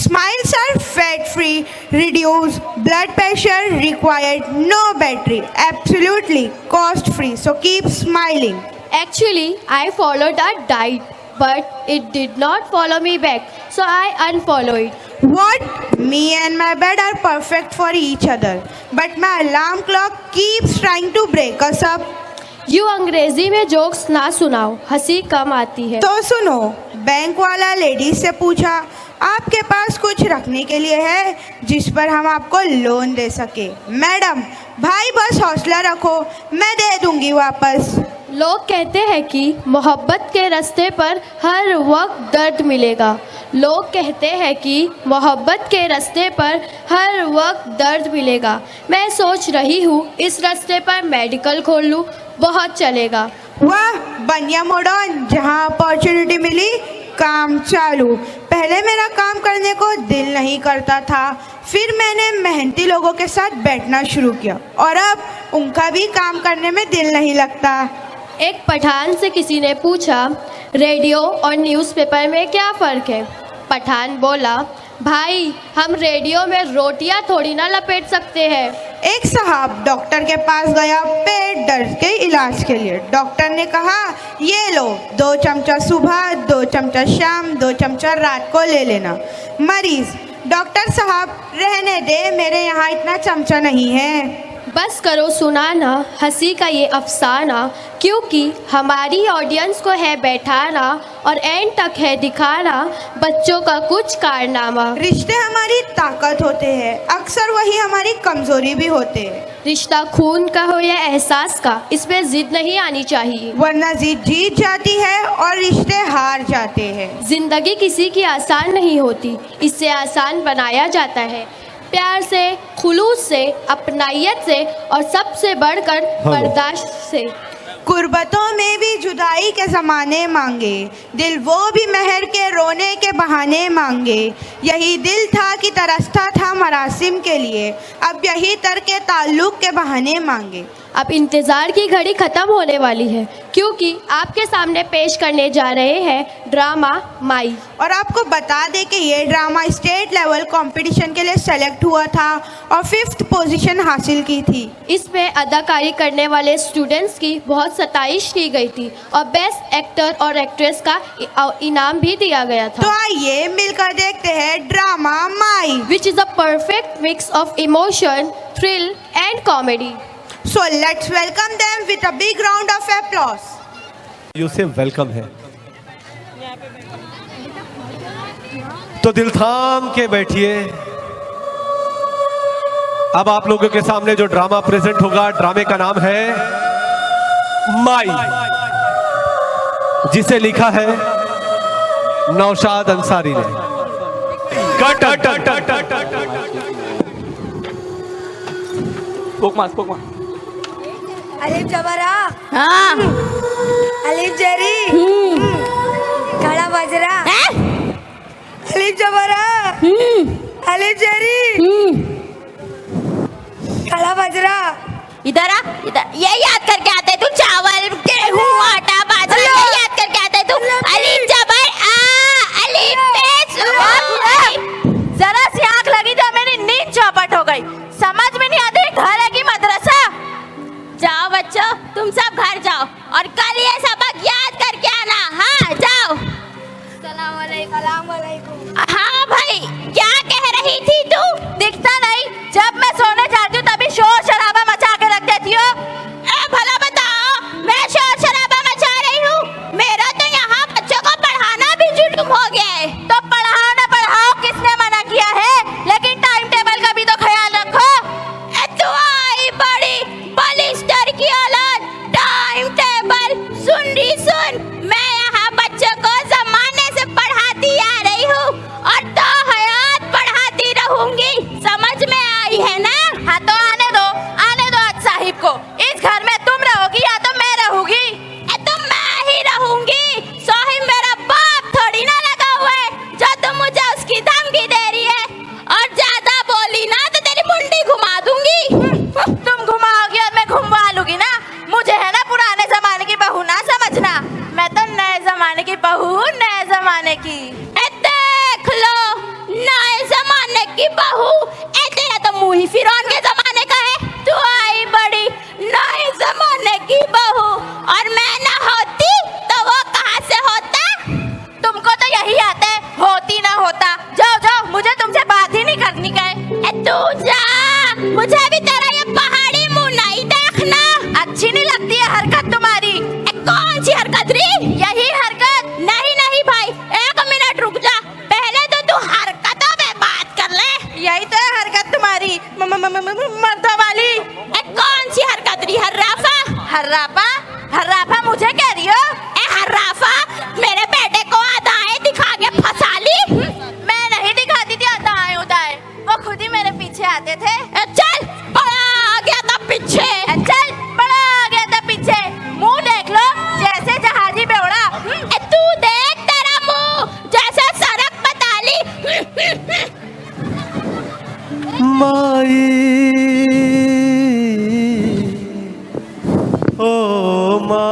Smiles are fat-free, reduce blood pressure, required no battery, absolutely cost-free. So keep smiling. Actually, I followed a diet, but it did not follow me back, so I unfollowed it. What? Me and my bed are perfect for each other, but my alarm clock keeps trying to break us up. You अंग्रेजी में jokes ना सुनाओ, हंसी कम आती है। तो सुनो, bank वाला लेडीज से पूछा, आपके पास कुछ रखने के लिए है जिस पर हम आपको लोन दे सके? मैडम, भाई बस हौसला रखो, मैं दे दूंगी वापस। लोग कहते हैं कि मोहब्बत के रास्ते पर हर वक्त दर्द मिलेगा। लोग कहते हैं कि मोहब्बत के रास्ते पर हर वक्त दर्द मिलेगा। मैं सोच रही हूँ इस रास्ते पर मेडिकल खोल लूँ, बहुत चलेगा। वाह, बनिया मॉडर्न, जहाँ अपॉर्चुनिटी मिली काम चालू। पहले मेरा काम करने को दिल नहीं करता था, फिर मैंने मेहनती लोगों के साथ बैठना शुरू किया और अब उनका भी काम करने में दिल नहीं लगता। एक पठान से किसी ने पूछा, रेडियो और न्यूज़पेपर में क्या फ़र्क है? पठान बोला, भाई हम रेडियो में रोटियां थोड़ी ना लपेट सकते हैं। एक साहब डॉक्टर के पास गया पेट दर्द के इलाज के लिए। डॉक्टर ने कहा, ये लो 2 चमचा सुबह, 2 चमचा शाम, 2 चमचा रात को ले लेना। मरीज, डॉक्टर साहब रहने दे, मेरे यहाँ इतना चमचा नहीं है। बस करो सुनाना हंसी का ये अफसाना, क्योंकि हमारी ऑडियंस को है बैठाना और एंड तक है दिखाना बच्चों का कुछ कारनामा। रिश्ते हमारी ताकत होते हैं, अक्सर वही हमारी कमजोरी भी होते हैं। रिश्ता खून का हो या एहसास का, इसमें जिद नहीं आनी चाहिए, वरना जिद जीत जाती है और रिश्ते हार जाते हैं। जिंदगी किसी की आसान नहीं होती, इससे आसान बनाया जाता है। प्यार से, खुलूस से, अपनाइयत से और सबसे बढ़कर बर्दाश्त से। कुर्बतों में भी जुदाई के ज़माने मांगे, दिल वो भी महर के रोने के बहाने मांगे। यही दिल था कि तरसता था मरासिम के लिए, अब यही तरके ताल्लुक़ के बहाने मांगे। अब इंतज़ार की घड़ी ख़त्म होने वाली है, क्योंकि आपके सामने पेश करने जा रहे हैं ड्रामा माई। और आपको बता दें कि ये ड्रामा स्टेट लेवल कंपटीशन के लिए सेलेक्ट हुआ था और 5th पोजीशन हासिल की थी। इसमें अदाकारी करने वाले स्टूडेंट्स की बहुत सताइश की गई थी और बेस्ट एक्टर और एक्ट्रेस का इनाम भी दिया गया था। तो आइए मिलकर देखते हैं drama my, which is a perfect mix of emotion, thrill and comedy. So let's welcome them with a big round of applause. You से वेलकम है, तो दिल थाम के बैठिए। अब आप लोगों के सामने जो ड्रामा प्रेजेंट होगा, ड्रामे का नाम है माई, जिसे लिखा है नौशाद अंसारी ने। कट कट कट कट पोक अलिफ जबरा, हाँ, अलिफ जरी, खड़ा बजरा, अलिफ जबरा, अलिफ जरी, खड़ा बजरा। इधर आ, इधर ये याद करके आते तू, चावल गेहूं आटा बाजरा ये याद करके आते तू। अलिफ जबर आ, अलिफ पेश। जरा सी आंख लगी तो मेरी नींद चौपट हो गई। समझ में नहीं आती घर है कि मदरसा। जाओ बच्चों, तुम सब घर जाओ और कल ये सबक याद करके आना। हाँ जाओ। सलाम अलैकुम। हाँ भाई, क्या कह रही थी तू? दिखता नहीं, जब मैं सोने जाती हूँ तभी शोर शराबा मचा के रख देती हो। भला बताओ, मैं शोर शराबा मचा रही हूँ? मेरा तो यहाँ मर्दों वाली। कौन सी हरकत रही? हर्राफा? हर्राफा? हर्राफा मुझे कह रही हो? हर्राफा मेरे बेटे को अदाएं दिखा के फंसा ली। मैं नहीं दिखाती थी अदाएं उदाएं, वो खुद ही मेरे पीछे आते थे। चल बड़ा आ गया था पीछे, चल बड़ा आ गया था पीछे। मुंह देख लो जैसे जहाजी बेवड़ा। तू देख तेरा मुंह जैसे सड़क पताली। माई ओ माई।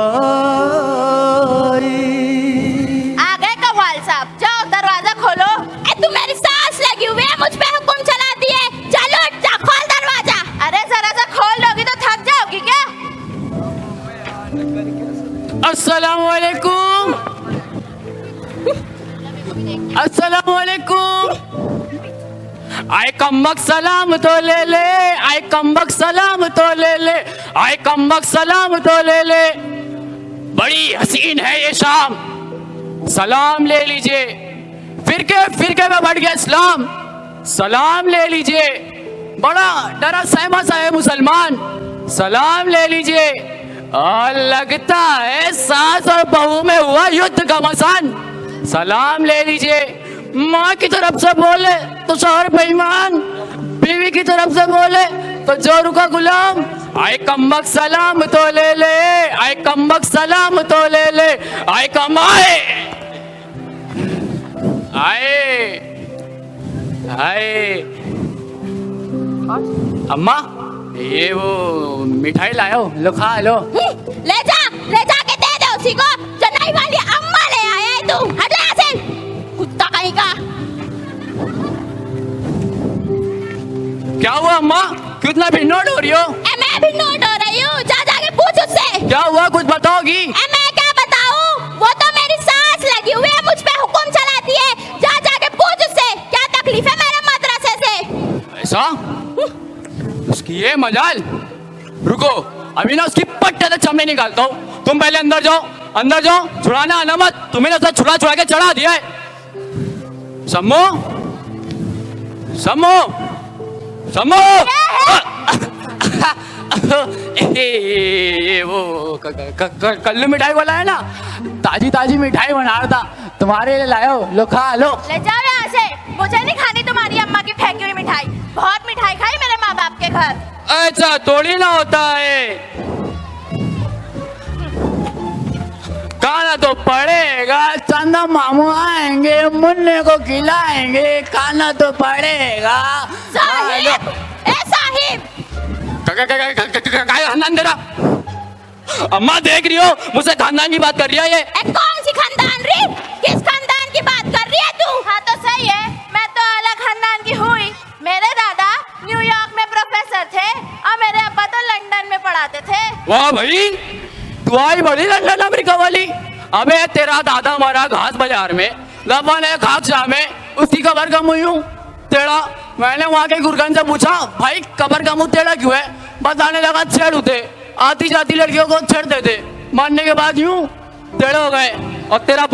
आ गए कव्वाल साहब, जाओ दरवाजा खोलो। तू मेरी सांस लगी हुई है, मुझ पे हुक्म चलाती है। चलो जा खोल दरवाजा। अरे जरा सा खोल लोगी तो थक जाओगी क्या? अस्सलामुअलैकुम। अस्सलामुअलैकुम। आए कमबख्त सलाम तो ले ले, आए कमबख्त सलाम तो ले ले, आए कमबख्त सलाम तो ले ले। बड़ी हसीन है ये शाम, सलाम ले लीजिए। फिरके में बढ़ गया इस्लाम, सलाम ले लीजिए। बड़ा डरा सहमा सा है मुसलमान, सलाम ले लीजिए। और लगता है सास और बहू में हुआ युद्ध का मसान, सलाम ले लीजिए। माँ की तरफ से बोले तो शौहर बेईमान, बीवी की तरफ से बोले तो जोरू का गुलाम। आए कमबख्त सलाम तो ले ले, आए कमबख्त सलाम तो ले ले, आए कमाए आए आए। अम्मा ये वो मिठाई लायो, लो खा लो। ले जा के दे दे उसी को जो नई वाली अम्मा ले आया है। तू हट ले यहाँ से, कुत्ता कहीं का। क्या हुआ अम्मा, कितना भी नोट हो रही हो? मैं भी नोट हो रही हूँ, जा जाके पूछ उससे। क्या हुआ, कुछ बताओगी? मैं क्या बताऊँ, वो तो मेरी सांस लगी हुई है, मुझ पे हुक्म चलाती है। जा जाके पूछ उससे क्या तकलीफ है मेरे मदरसे से। ऐसा? उसकी ये मजाल। रुको अभी ना उसकी पट्टे से चमड़े निकालता हूँ। तुम पहले अंदर जाओ, अंदर जाओ। छुड़ाना आना मत, तुम्हें ना छुड़ा छुड़ा के चढ़ा दिया है। सम्मो सम्मो सम्मो। ये वो कल्लू मिठाई वाला है ना, ताजी ताजी मिठाई बना रहा था, तुम्हारे लिए लाया हो, लो खा लो। ले जाओ यहाँ से, मुझे नहीं खानी तुम्हारी अम्मा की फेंकी हुई मिठाई। बहुत मिठाई खाई मेरे माँ बाप के घर। ऐसा थोड़ी ना होता है, खाना तो पड़ेगा। चंदा मामू आएंगे, मुन्ने को खिलाएंगे, खाना तो पड़ेगा। साहिब, ए साहिब। खानदान तेरा? अम्मा देख रही हो, मुझसे खानदान की बात कर रही है ये। कौन सी खानदान री? किस खानदान की बात कर रही है तू? हाँ तो सही है, मैं तो अलग खानदान की हुई। मेरे दादा न्यूयॉर्क में प्रोफेसर थे और मेरे अब्बा तो लंदन में पढ़ाते थे। वाह भाई, तू आई बड़ी लंदन अमेरिका वाली। अबे तेरा दादा मरा घास बाजार में, लबन है खाकशा में, उसकी कबर का मुंह यूं टेढ़ा। मैंने वहाँ के गुरगन से पूछा, भाई कबर का मुंह टेढ़ा क्यों है? बताने लगा छेड़ उठे, आती जाती लड़कियों को छेड़ते थे, मारने के बाद यूं टेढ़े हो गए। और तेरा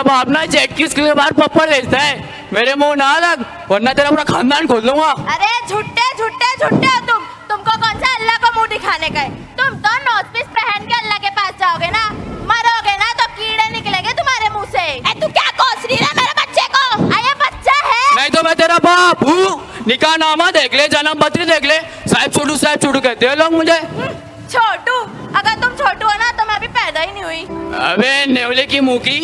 बाप ना जेट की उसके बाहर पप्पड़ भेजता है। मेरे मुंह ना लग, वरना तेरा पूरा खानदान खोल दूंगा। अरे झुट्टे झुट्टे झुट्टे हो तुम। तुमको कौन सा अल्लाह को मुंह दिखाने का है? तुम तो नोजपीस पहन के अल्लाह के पास जाओगे ना, मरोगे ना तो कीड़े निकलेंगे तुम्हारे मुंह से। तू क्या कोस रही है मेरे बच्चे को? ये बच्चा है। नहीं तो मैं तेरा बाप हूँ। निकाह नामा देख ले, जन्म पत्री देख ले, साहब छोटू कहते हैं लोग मुझे। छोटू? अगर तुम छोटू हो ना तो मैं अभी पैदा ही नहीं हुई। अबे नेवले की मुंह की,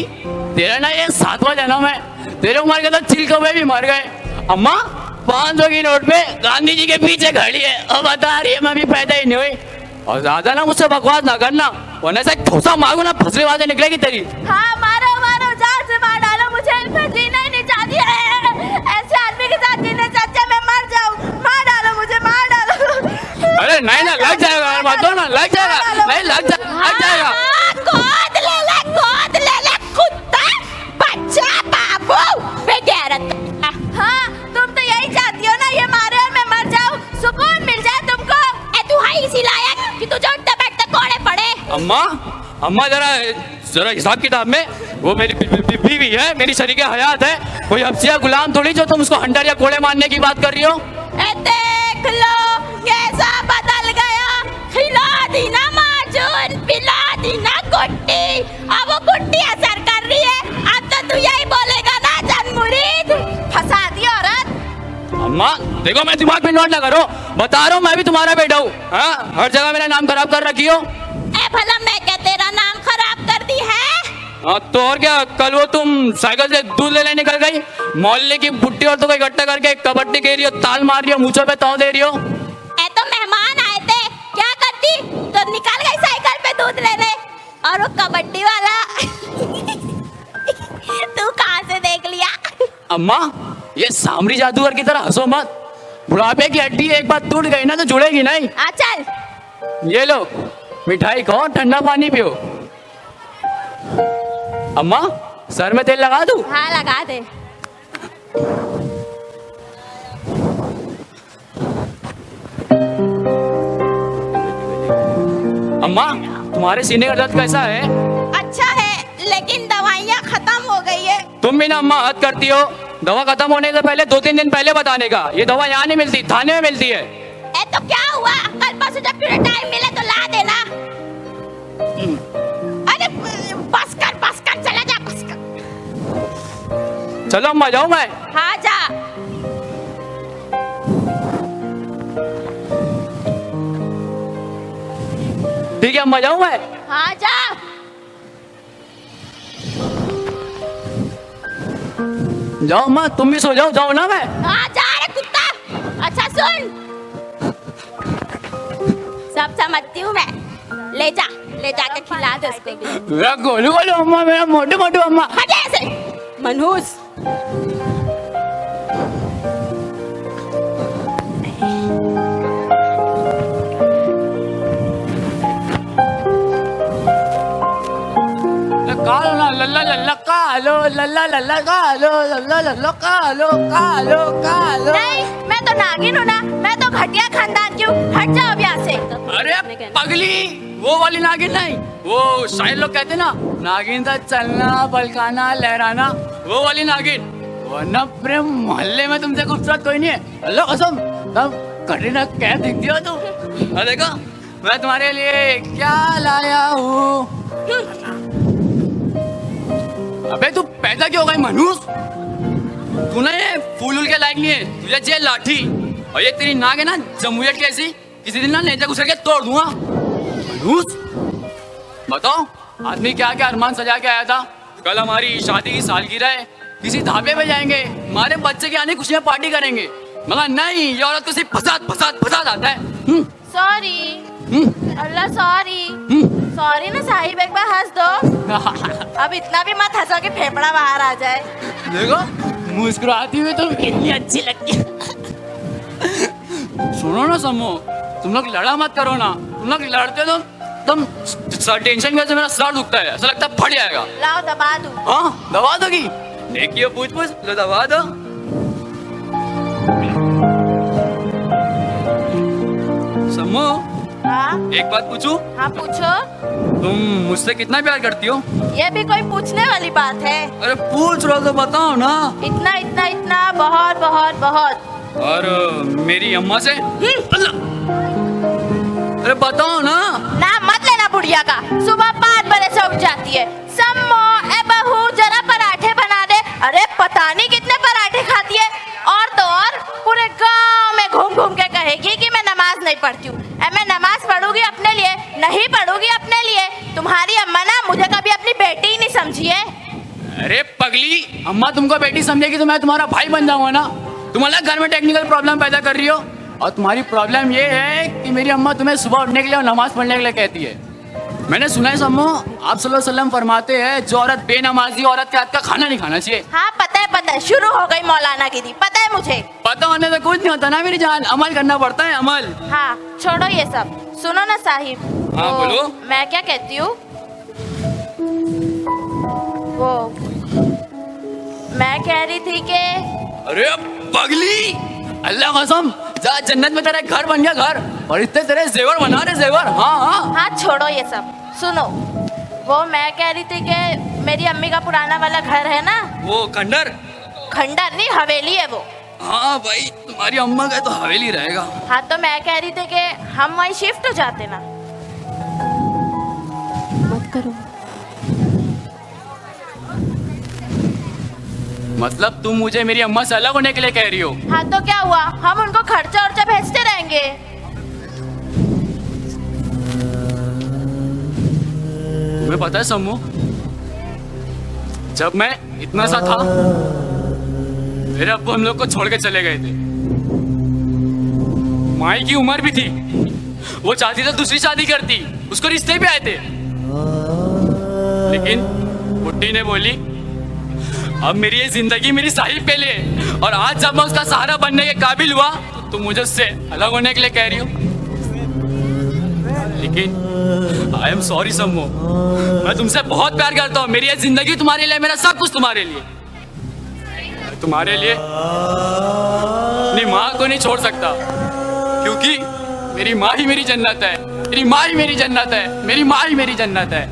तेरा ना ये 7वां जन्म है। तेरे उम्र के तो चिल कौवे भी मर गए। अम्मा 500 की नोट पे गांधी जी के पीछे खड़ी है और बता रही है मैं भी पैदा ही नहीं हुई। और ज्यादा ना मुझसे बकवास ना करना, वरना से ठोसा मारूं ना, फसले आवाजें निकलेगी तेरी। हाँ मारो मारो, जान से मार डालो मुझे, मैं जीना ही नहीं चाहती है। ऐसे आदमी के साथ जीने से अच्छा मैं मर जाऊं। मार डालो मुझे, मार डालो। अरे नहीं ना, लग जाएगा, मत दो ना, लग जाएगा। नहीं लग जाएगा। गोद ले ले कुत्ता बच्चा बाबू बेगैरत। हाँ तुम तो यही चाहती हो ना, ये मारे और मैं मर जाऊं, सुकून मिल जाए तुमको। तू है इसी लायक कि तुझे उठते बैठते कोड़े पड़े। अम्मा जरा हिसाब किताब में वो मेरी बीवी है, मेरी शरीके हयात है, कोई हफ्सिया गुलाम थोड़ी जो तुम उसको हंटर या कोड़े मारने की बात कर रही हो। देख देख लो कैसा बदल गया, खिला दी ना माजून, पिला दी ना गुट्टी, अब वो गुट्टी असर कर रही है, अब तो तू यही बोलेगा ना जनमुरीद, फंसा दी औरत। अम्मा देखो, मैं दिमाग में नोट ना करो, बता रहा हूँ मैं भी तुम्हारा बेटा हूँ। हाँ, हर जगह मेरा नाम खराब कर रखी हो। ए भला मैं क्या तेरा नाम खराब कर दी है? हाँ तो और क्या, कल वो तुम साइकिल से दूध लेने निकल गई, मोहल्ले की बुट्टी और तो को इकट्ठा करके कबड्डी खेल रही हो, ताल मार रही हो, मुँचों पे ताव दे रही हो। ए तो मेहमान आए थे, क्या करती? तो निकल गई साइकिल पे दूध लेने, और वो कबड्डी वाला तू कहाँ से देख लिया? अम्मा ये सामरी जादूगर की तरह हंसो मत, बुढ़ापे की हड्डी एक बार टूट गई ना तो जुड़ेगी नहीं। आ चल। ये लो मिठाई खाओ, ठंडा पानी पियो। अम्मा सर में तेल लगा दूं? हाँ लगा दे। अम्मा तुम्हारे सीने का दर्द कैसा है? अच्छा है, लेकिन दवाइयाँ खत्म हो गई है। तुम भी ना अम्मा हद करती हो, दवा खत्म होने से पहले 2-3 दिन पहले बताने का। ये दवा यहाँ नहीं मिलती, थाने में मिलती है। ए तो क्या हुआ, कल परसों जब तुझे टाइम मिले तो ला देना। अरे बस कर चला जा, बस कर। चलो अम्मा जाऊँ मैं? हाँ जा। ठीक है अम्मा जाऊँ मैं? हाँ जा। जाओ अम्मा, तुम भी सो जाओ, जाओ ना मैं। हाँ जा रे कुत्ता। अच्छा सुन, सब समझती हूँ मैं, ले जाके खिला दे उसको भी। मेरा गोलू गोलू अम्मा, मेरा मोटू मोटू अम्मा। हट ऐसे मनहूस। कालो ना लल्ला लल्ला कालो, लल्ला लल्ला कालो, लल्ला लल्ला कालो, कालो कालो। नहीं, मैं तो नागिन हूँ ना, मैं तो घटिया खानदान की हूँ, हट जाओ अब यहाँ से। अरे पगली, वो वाली नागिन नहीं, वो शायर लोग कहते ना, नागिन था चलना बलकाना लहराना, वो वाली नागिन। वरना प्रेम मोहल्ले में तुमसे खूबसूरत कोई नहीं है। अल्लाह कसम, तब कटरीना कैफ दिखती हो तुम। अरे देखो मैं तुम्हारे लिए क्या लाया हूँ। अबे तू पैदा क्यों हो गई मनहूस? तू ना ये फूल के लायक नहीं है, तुझे चाहिए लाठी। और ये तेरी नाक है ना जमुयत की ऐसी, किसी दिन ना नेजा घुसर के तोड़ दूंगा। मनहूस बताओ, आदमी क्या क्या अरमान सजा के आया था। कल हमारी शादी की सालगिरह है, किसी ढाबे पे जाएंगे, हमारे बच्चे के आने खुशियां पार्टी करेंगे, मगर नहीं, ये औरत तो सिर्फ फसाद आता है। सॉरी अल्लाह, सॉरी ना साहिब, एक बार हंस दो। अब इतना भी मत हंसो कि फेफड़ा बाहर आ जाए। देखो मुस्कुराती हुई तो कितनी अच्छी लगती है। सुनो ना सम्मो, तुम लोग लड़ा मत करो ना, तुम लोग लड़ते तो तुम टेंशन की वजह से मेरा सर दुखता है, ऐसा लगता है फट जाएगा। लाओ दबा दूं। हाँ दबा दोगी? देखिए पूछ लो, दबा दो। सम्मो हाँ एक बात पूछूं? हाँ पूछो। तुम मुझसे कितना प्यार करती हो? ये भी कोई पूछने वाली बात है? अरे पूछ रहा तो बताओ ना। इतना इतना इतना, बहुत बहुत बहुत। और मेरी अम्मा से? अल्लाह, अरे बताओ ना। नाम मत लेना बुढ़िया का, सुबह 5 बजे से उठ जाती है। सम्मो ए बहू जरा पराठे बना दे। अरे पता नहीं कितने पराठे खाती है, और तो और पूरे गांव में घूम घूम के कहेगी कि मैं नमाज नहीं पढ़ती हूँ। मैं नमाज पढ़ूंगी अपने लिए, नहीं पढ़ूंगी अपने लिए। तुम्हारी अम्मा ना मुझे कभी अपनी बेटी ही नहीं समझी है। अरे पगली, अम्मा तुमको बेटी समझेगी तो मैं तुम्हारा भाई बन जाऊंगा ना। तुम अलग घर में टेक्निकल प्रॉब्लम पैदा कर रही हो, और तुम्हारी प्रॉब्लम ये है कि मेरी अम्मा तुम्हें सुबह उठने के लिए और नमाज पढ़ने के लिए कहती है। मैंने सुना है सम्मो, आप सल्लल्लाहु अलैहि वसल्लम फरमाते हैं जो औरत बेनमाजी औरत के हाथ का खाना नहीं खाना चाहिए। हाँ पता है, शुरू हो गई मौलाना गिरी, पता है मुझे। पता होने से कुछ नहीं होता ना मेरी जान, अमल करना पड़ता है, अमल। हाँ छोड़ो ये सब, सुनो ना साहिब। हाँ बोलो। मैं क्या कहती हूँ, वो मैं कह रही थी कि अरे पगली, अल्लाह कसम, जा जन्नत में तेरा घर बन गया घर, और इतने तेरे जेवर बना रहे जेवर। हाँ हाँ हाँ छोड़ो ये सब, सुनो। वो मैं कह रही थी कि मेरी अम्मी का पुराना वाला घर है ना, वो खंडर खंडर नहीं हवेली है वो। हाँ भाई, तुम्हारी अम्मा का तो हवेली रहेगा। हाँ तो मैं कह रही थी कि हम वहीं शिफ्ट हो जाते ना। मत करो। मतलब तुम मुझे मेरी अम्मा से अलग होने के लिए कह रही हो? हाँ तो क्या हुआ, हम उनको खर्चा वर्चा भेजते रहेंगे। तुम्हें पता है सम्मू, जब मैं इतना सा था मेरे अब्बू हम लोग को छोड़ के चले गए थे। माई की उम्र भी थी, वो चाहती तो दूसरी शादी करती, उसको रिश्ते भी आए थे, लेकिन बुड्ढी ने बोली अब मेरी ये जिंदगी मेरी साहिब पे ले, और आज जब मैं उसका सहारा बनने के काबिल हुआ तो तुम मुझे उससे अलग होने के लिए कह रही हो। लेकिन आई एम सॉरी सम्मू, मैं तुमसे बहुत प्यार करता हूँ। मेरी ये जिंदगी तुम्हारे लिए, मेरा सब कुछ तुम्हारे लिए। मैं तुम्हारे लिए अपनी माँ को नहीं छोड़ सकता, क्योंकि मेरी माँ ही मेरी जन्नत है, मेरी माँ ही मेरी जन्नत है, मेरी माँ ही मेरी जन्नत है।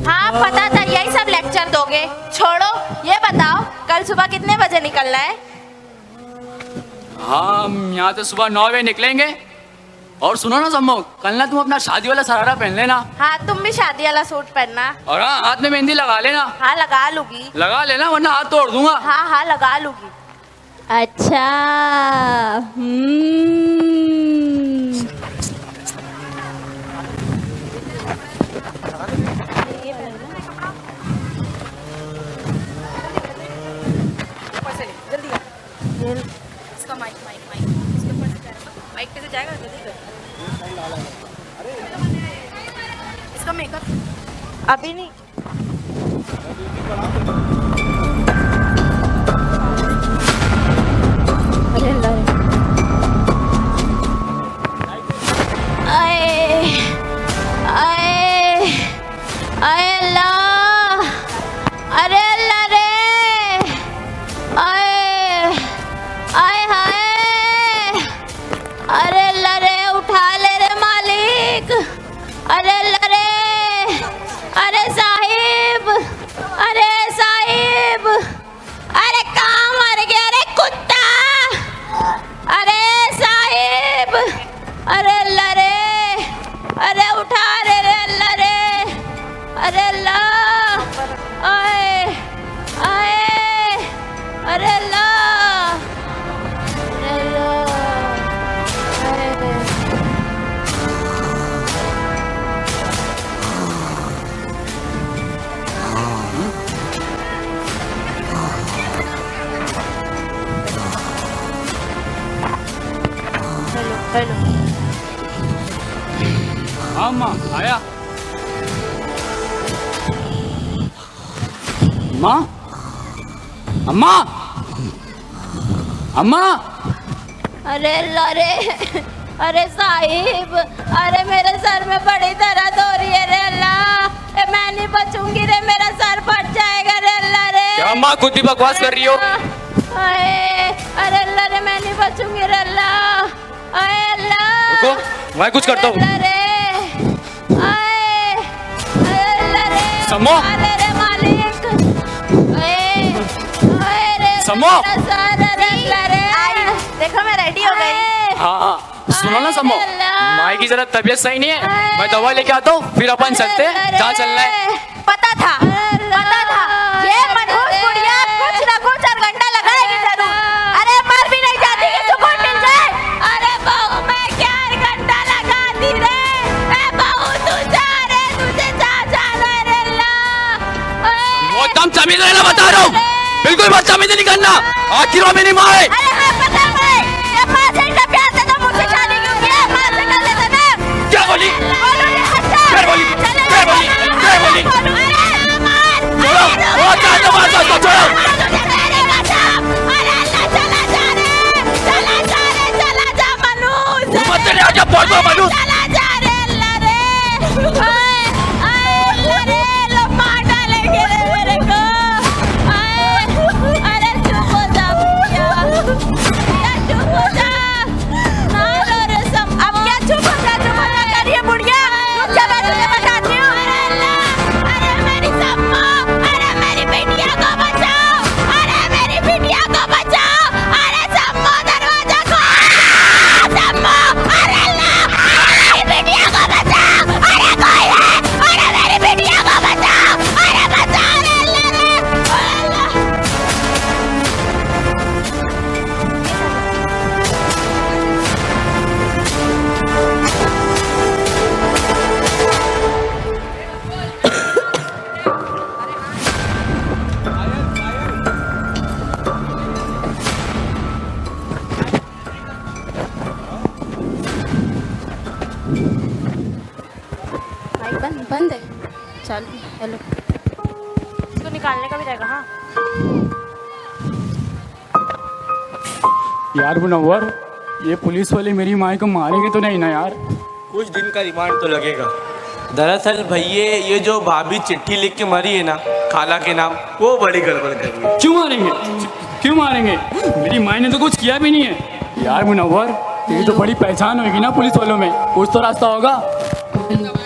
हाँ पता था, यही सब लेक्चर दोगे। छोड़ो, ये बताओ कल सुबह कितने बजे निकलना है? हाँ, हम यहाँ से सुबह 9 बजे निकलेंगे। और सुनो ना सम्मू, कल ना तुम अपना शादी वाला सरारा पहन लेना। हाँ तुम भी शादी वाला सूट पहनना। और हाँ, हाथ में मेहंदी लगा लेना। हाँ लगा लूंगी। लगा लेना, वरना हाथ तोड़ दूंगा। हाँ हाँ लगा लूंगी। अच्छा। इसका माइक इसके ऊपर से जाएगा, माइक पे से जाएगा, जल्दी कर। इसका मेकअप अभी नहीं। आए आए आए अल्लाह, अरे अल्लाह रे, आए आए हाय, अरे अल्लाह रे, उठा ले रे मालिक, अरे अल्लाह रे, अरे साहिब, अरे साहिब, अरे कहाँ मर गया रे कुत्ता, अरे साहिब, अरे अल्लाह रे, अरे उठा रे रे अल्लाह रे, अरे अल्लाह, आए आए, अरे अल्लाह, अरे अल्लाह, अरे हेलो। हाँ माँ, आया। माँ, अम्मा, अम्मा, अरे अल्लाह रे, अरे साहिब, अरे मेरे सर में बड़ी दर्द हो रही है रे अल्लाह, ए मैं नहीं बचूंगी रे, मेरा सर फट जाएगा रे अल्लाह रे। क्या अम्मा खुद भी बकवास कर रही हो? आए, अरे अल्लाह रे, मैं नहीं बचूंगी रे अल्लाह, आए अल्लाह, रुको, मैं कुछ करता हूँ। अरे अल्लाह रे, आए, अरे अल्लाह रे, सम्मो। अरे रे मालिक, आए, आए रे, सम्मो। मेरा सर, अरे अल्लाह रे, देखो मैं रेडी हो गई। हाँ हाँ, सुनो ना सम्मो, माई की जरा तबीयत सही नहीं है, मैं दवा लेके आता हूँ, फिर अपन चलते हैं जहाँ चलना है। पता था, ये मनहूस बुढ़िया कुछ ना कुछ 4 घंटा लगाएगी जरूर। अरे मर भी नहीं जाती कि सुकून मिल जाए। अरे बहू मैं क्या 4 घंटा लगाती रे, ए बहू तू जा रे, तुझे जा रे अल्लाह। वो एकदम तमीज रहना बता रहा हूँ, बिल्कुल बदतमीजी नहीं करना, आखिर वो मेरी माँ है। अरे हाँ पता है, ये माँ से इतना प्यार से तो मुझसे शादी क्यों किया, माँ से कर लेते ना। क्या बोली? बोलो ये हट्टा। क्या बोली? क्या बोली? क्या बोली? छोड़ो, वो चाहते हो बात को छोड़ो। मत चले आजा, पहुंच जाओ मनु। चल हेलो, इसको निकालने का भी रहेगा। हाँ यार मुनव्वर, ये पुलिस वाले मेरी माँ को मारेंगे तो नहीं ना यार? कुछ दिन का रिमांड तो लगेगा। दरअसल भैया ये जो भाभी चिट्ठी लिख के मरी है ना खाला के नाम, वो बड़ी गड़बड़ कर रही है। क्यों मारेंगे? क्यों मारेंगे? मेरी माँ ने तो कुछ किया भी नहीं है। यार मुनव्वर, तेरी तो बड़ी पहचान होगी ना पुलिस वालों में, कुछ तो रास्ता होगा।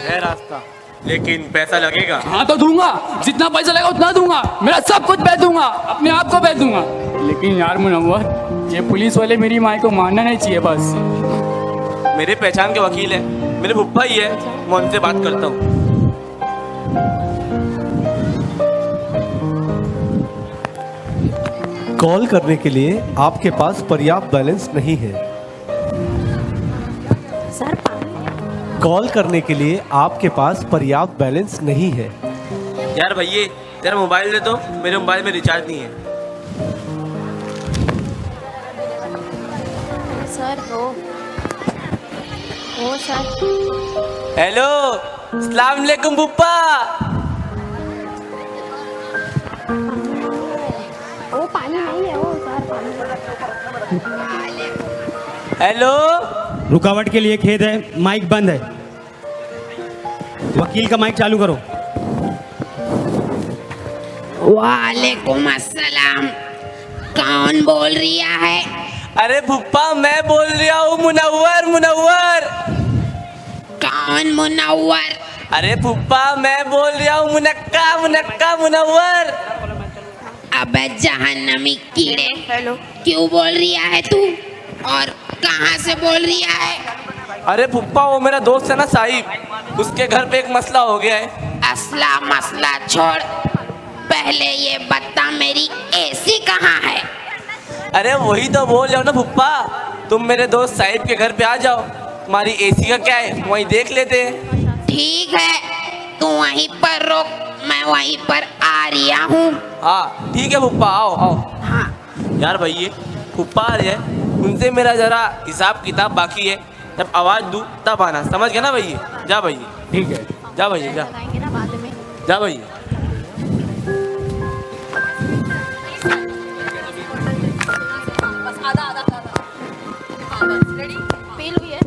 है रास्ता, लेकिन पैसा लगेगा। हाँ तो दूंगा, जितना पैसा लगेगा उतना दूंगा, मेरा सब कुछ बेच दूंगा, अपने आप को बेच दूंगा। लेकिन यार मुनव्वर, ये पुलिस वाले मेरी माँ को मारना नहीं चाहिए बस। मेरे पहचान के वकील है, मेरे फुप्पा ही है, मैं उनसे बात करता हूँ। कॉल करने के लिए आपके पास पर्याप्त बैलेंस नहीं है। कॉल करने के लिए आपके पास पर्याप्त बैलेंस नहीं है। यार भैया तेरा मोबाइल दे दो, मेरे मोबाइल में रिचार्ज नहीं है। सर ओ सर। हेलो, अस्सलाम वालेकुम फुप्पा। वो पानी नहीं है वो सर, पानी। हेलो, रुकावट के लिए खेद है, माइक बंद है। वकील का माइक चालू करो। वालेकुम अस्सलाम, कौन बोल रहा है? अरे फुप्पा मैं बोल रहा हूँ, मुनव्वर मुनव्वर। कौन मुनव्वर? अरे फुप्पा मैं बोल रहा हूँ, मुनक्का मुनक्का मुनव्वर। अबे जहन्नमी कीड़े, हेलो, क्यों बोल रहा है तू और कहाँ से बोल रहा है? अरे फुप्पा वो मेरा दोस्त है ना साहिब, उसके घर पे एक मसला हो गया है। असला मसला छोड़, पहले ये बता मेरी एसी कहाँ है? अरे वही तो बोल रहा हूँ ना फुप्पा, तुम मेरे दोस्त साहिब के घर पे आ जाओ, हमारी एसी का क्या है वहीं देख लेते हैं। ठीक है, तू वहीं पर रुक, मैं वहीं पर आ रहा हूँ। हाँ ठीक है फुप्पा, आओ आओ। हाँ यार भैया फुप्पा आ रहे हैं, उनसे मेरा जरा हिसाब किताब बाकी है, जब आवाज़ दूँ तब आना, समझ गया ना भैया? जा भैया। ठीक है, जा भैया जा, लगाएंगे ना बाद में। जा भैया। बस आधा आधा आधा। हाँ बस रेडी। पी हुई है,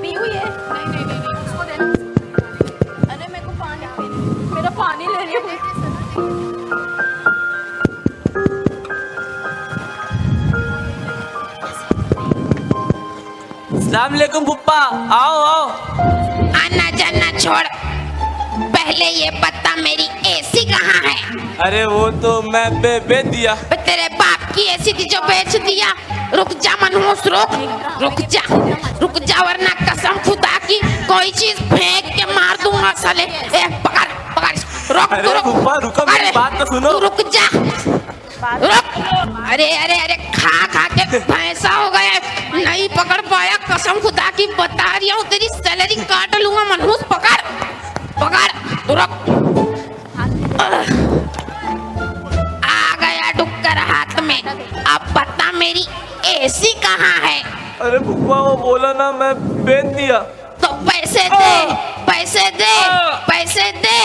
पी हुई है। नहीं नहीं नहीं नहीं, उसको देना। अरे मेरे को पानी, मेरा पानी ले रही है। अस्सलाम वालेकुम फुप्पा, आओ आओ। आना जाना छोड़, पहले ये बता मेरी एसी कहाँ है? अरे वो तो मैं बेच दिया। बे तेरे बाप की एसी थी जो बेच दिया। रुक जा मनहूस, रुक जा वरना कसम खुदा की कोई चीज फेंक के मार दूंगा साले। ए पकड़ पकड़, रुक अरे रुक, फुप्पा रुको, मेरी बात तो सुनो। तू रुक जा, रुक। अरे अरे अरे खा के भैंसा हो गया, नहीं पकड़ पाया, कसम खुदा की बता रही हूँ, तेरी सैलरी काट लूंगा मनहूस। पकड़ पकड़, तू रुक। आ गया डुक्कर हाथ में, अब बता मेरी एसी कहाँ है? अरे फुप्पा वो बोला ना मैं बेच दिया। तो पैसे दे, पैसे दे, पैसे दे।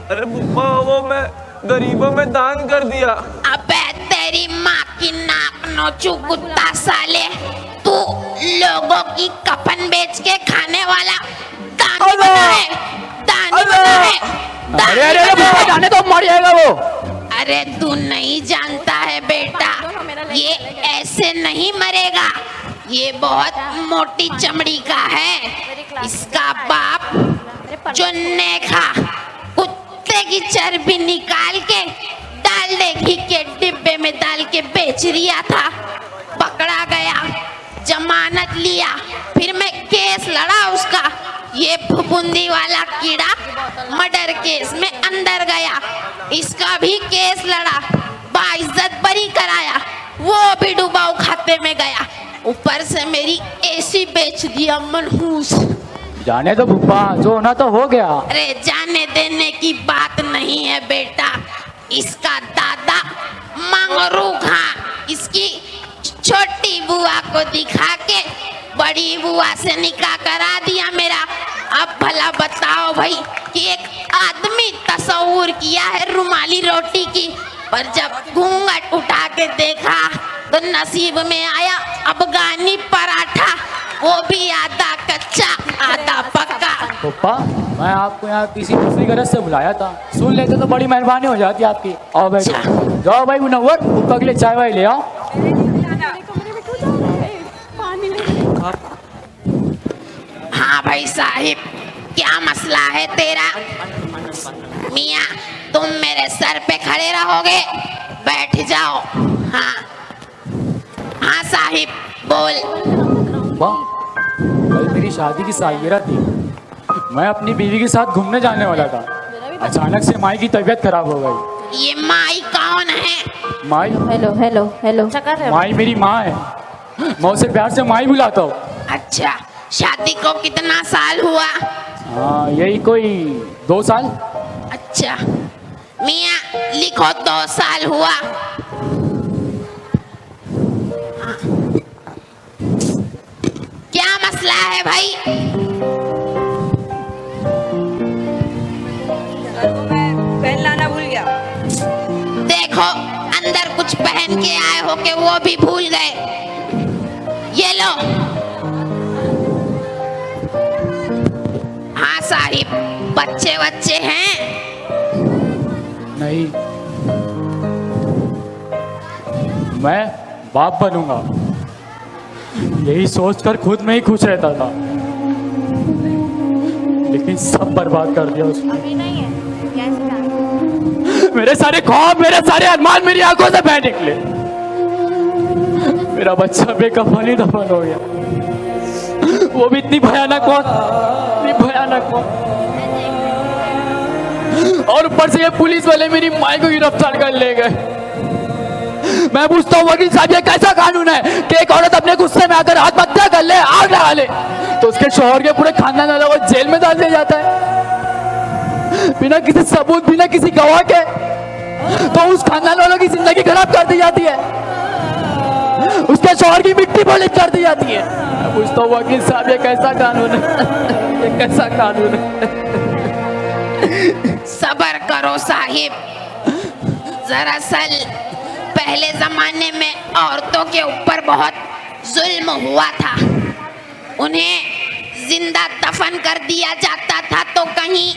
अरे फुप्पा वो मैं गरीबों में दान कर दिया। अबे तेरी माँ की नाक नोचू कुत्ता साले, तू लोगों की कफन बेच के खाने वाला दानी बना है, दानी बना है, दानी बना है। जाने तो मर जाएगा वो। अरे तू नहीं जानता है बेटा, ये ऐसे नहीं मरेगा, ये बहुत मोटी चमड़ी का है। इसका बाप चुन्ने खा कुत्ते की चर्बी निकाल के डालडे घी के डिब्बे में डाल के बेच रिया था, पकड़ा गया, जमानत लिया, फिर मैं केस लड़ा उसका। ये फुफुंदी वाला कीड़ा मर्डर केस में अंदर गया, इसका भी केस लड़ा, बाइज्जत बरी कराया, वो भी डुबाऊ खाते में गया, ऊपर से मेरी एसी बेच दिया मनहूस। जाने तो फुप्पा, जो होना तो हो गया। अरे जाने देने की बात नहीं है बेटा, इसका दादा मंगरू खां इसकी छोटी बुआ को दिखा के बड़ी बुआ से निकाह करा दिया मेरा। अब भला बताओ भाई कि एक आदमी तस्वूर किया है रुमाली रोटी की, पर जब घूंघट उठा के देखा तो नसीब में आया अफगानी पराठा, वो भी आधा कच्चा आधा पक्का। पप्पा मैं आपको यहाँ किसी दूसरी गरज से बुलाया था, सुन लेते तो बड़ी मेहरबानी हो जाती आपकी। आओ भाई, जाओ भाई मुनव्वर, पप्पा के लिए चाय वाय ले आओ। हाँ भाई साहिब, क्या मसला है तेरा? मियाँ तुम मेरे सर पे खड़े रहोगे? बैठ जाओ। हाँ हाँ साहिब बोल। वाह, कल मेरी शादी की सालगिरह थी, मैं अपनी बीवी के साथ घूमने जाने वाला था, अचानक से माई की तबीयत खराब हो गई। ये माई कौन है? माई? Hello hello hello. माई मेरी माँ है, मैं उसे प्यार से माई बुलाता हूँ। अच्छा, शादी को कितना साल हुआ? हाँ यही कोई 2 साल। अच्छा मियाँ लिखो 2 साल हुआ। हाँ। क्या मसला है भाई? पेन लाना भूल गया। देखो अंदर कुछ पहन के आए हो के वो भी भूल गए। ये लो। हाँ साहिब, बच्चे बच्चे हैं? नहीं, मैं बाप बनूंगा यही सोचकर खुद में ही खुश रहता था, लेकिन सब बर्बाद कर दिया उसने। अभी नहीं है, मेरे सारे ख्वाब, मेरे सारे अरमान मेरी आंखों से बह निकले। मेरा बच्चा बेकफनी दफन हो गया, वो भी इतनी भयानक मौत, इतनी भयानक मौत। और ऊपर से ये पुलिस वाले मेरी माई को गिरफ्तार कर ले गए। मैं पूछता हूँ वकील साहब, ये कैसा कानून है कि एक औरत अपने गुस्से में आकर आत्महत्या कर ले, आग लगा ले, तो उसके शौहर के पूरे खानदान वालों को जेल में डाल दिया जाता है बिना किसी सबूत, बिना किसी गवाह के। तो उस खानदान वालों की जिंदगी खराब कर दी जाती है, उसके शौहर की मिट्टी पलीत कर दी जाती है। मैं पूछता हूँ वकील साहब, ये कैसा कानून है? ये कैसा कानून है? सबर करो साहिब। दरअसल पहले जमाने में औरतों के ऊपर बहुत जुल्म हुआ था, उन्हें जिंदा दफन कर दिया जाता था तो कहीं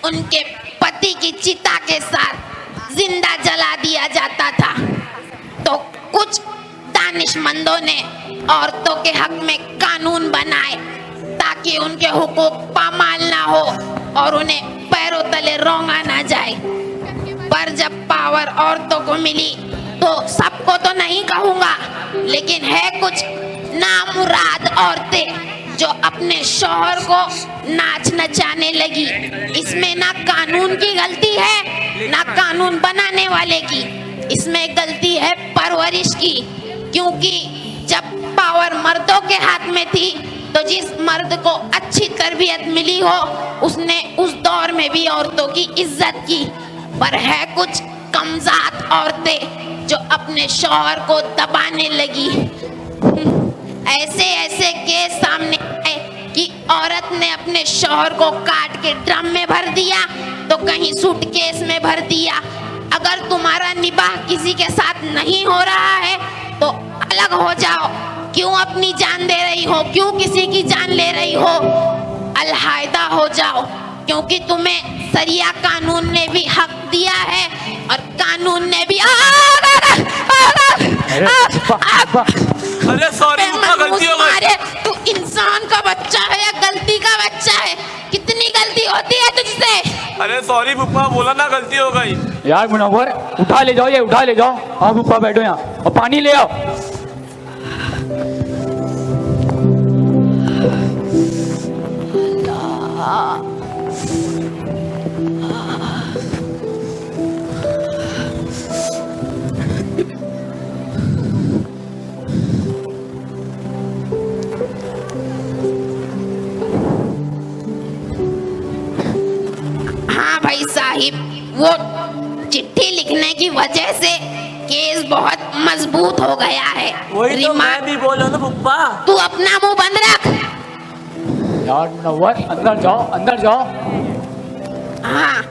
उनके पति की चिता के साथ जिंदा जला दिया जाता था। तो कुछ दानिशमंदों ने औरतों के हक में कानून बनाए ताकि उनके हुकूक पामाल ना हो और उन्हें पैरों तले रौंगा ना जाए। पर जब पावर औरतों को मिली तो सबको तो नहीं कहूँगा, लेकिन है कुछ नामुराद औरतें जो अपने शौहर को नाच नचाने लगी। इसमें ना कानून की गलती है ना कानून बनाने वाले की, इसमें गलती है परवरिश की। क्योंकि जब पावर मर्दों के हाथ में थी तो जिस मर्द को अच्छी तरबियत मिली हो उसने उस दौर में भी औरतों की इज्जत की। पर है कुछ कमजात औरतें जो अपने शौहर को दबाने लगी। ऐसे ऐसे केस सामने आए कि औरत ने अपने शौहर को काट के ड्रम में भर दिया तो कहीं सूटकेस में भर दिया। अगर तुम्हारा निबाह किसी के साथ नहीं हो रहा है तो अलग हो जाओ। क्यों अपनी जान दे रही हो? क्यों किसी की जान ले रही हो? अलहायदा हो जाओ, क्योंकि तुम्हें सरिया कानून ने भी हक दिया है और कानून ने भी अरे सॉरी मुन्ना, गलती हो गई। तू इंसान का बच्चा है या गलती का बच्चा है? कितनी गलती होती है तुझसे? अरे सॉरी पुप्पा, बोला ना गलती हो गई। यार मुनव्वर, उठा ले जाओ, ये उठा ले जाओ। आप पुप्पा बैठो यहाँ और पानी ले आओ। हाँ भाई साहिब, वो चिट्ठी लिखने की वजह से केस बहुत मजबूत हो गया है। वही तो मैं भी बोल रहा हूँ पुप्पा। तू अपना मुंह बंद रख। यार मुनव्वर, अंदर जाओ, अंदर जाओ। हाँ,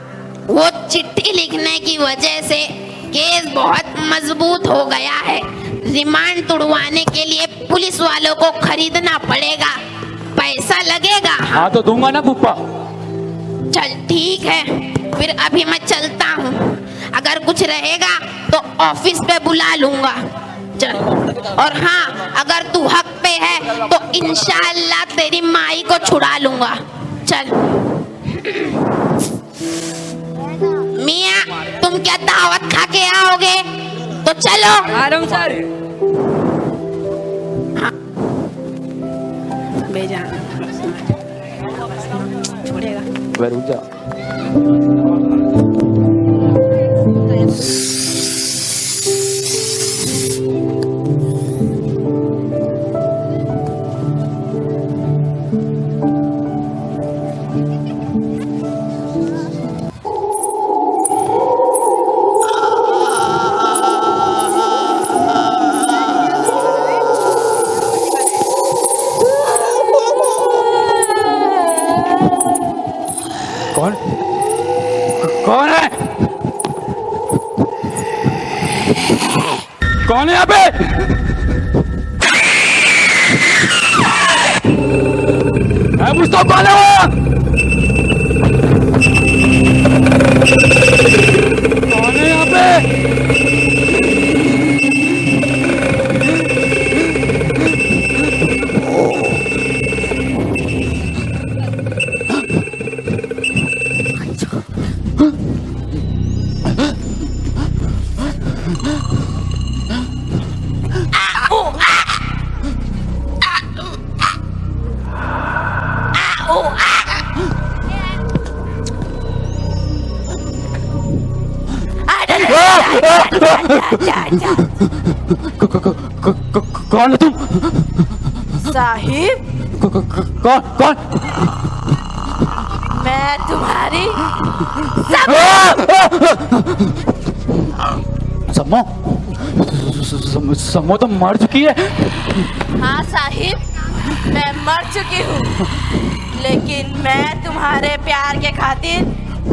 वो चिट्ठी लिखने की वजह से केस बहुत मजबूत हो गया है। रिमांड तुड़वाने के लिए पुलिस वालों को खरीदना पड़ेगा, पैसा लगेगा। हाँ तो दूंगा ना पुप्पा। चल ठीक है, फिर अभी मैं चलता हूँ। अगर कुछ रहेगा तो ऑफिस पे बुला लूंगा। चल, और हाँ, अगर तू हक पे है तो इंशाल्लाह तेरी माई को छुड़ा लूंगा। चल मियाँ, तुम क्या दावत खा के आओगे? तो चलो। आराम सर। बेजान छोड़ेगा। रुक जा। कौन कौन है? कौन है यहाँ पे? मैं पूछता हूँ कौन है वो? कौन है यहाँ पे? कौन है तुम? साहिब, कौन कौन? मैं तुम्हारी सम्मो सम्मो तो मर चुकी है। हाँ साहिब, मैं मर चुकी हूँ, लेकिन मैं तुम्हारे प्यार के खातिर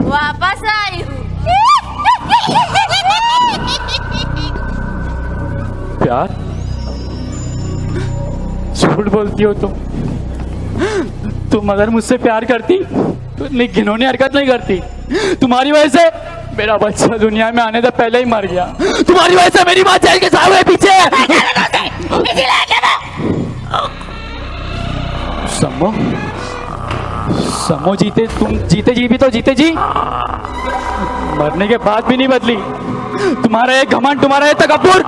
वापस आई हूँ। प्यार? झूठ बोलती हो तुम अगर मुझसे प्यार करती तो इतनी घिनौनी हरकत नहीं करती। तुम्हारी वजह से मेरा बच्चा दुनिया में आने से पहले ही मर गया। तुम्हारी वजह से मेरी माँ जेल के सामने पीछे। सम्मो सम्मो जीते तुम जीते जी भी तो जीते जी, मरने के बाद भी नहीं बदली। तुम्हारा एक घमंड, तुम्हारा एक तकब्बुर,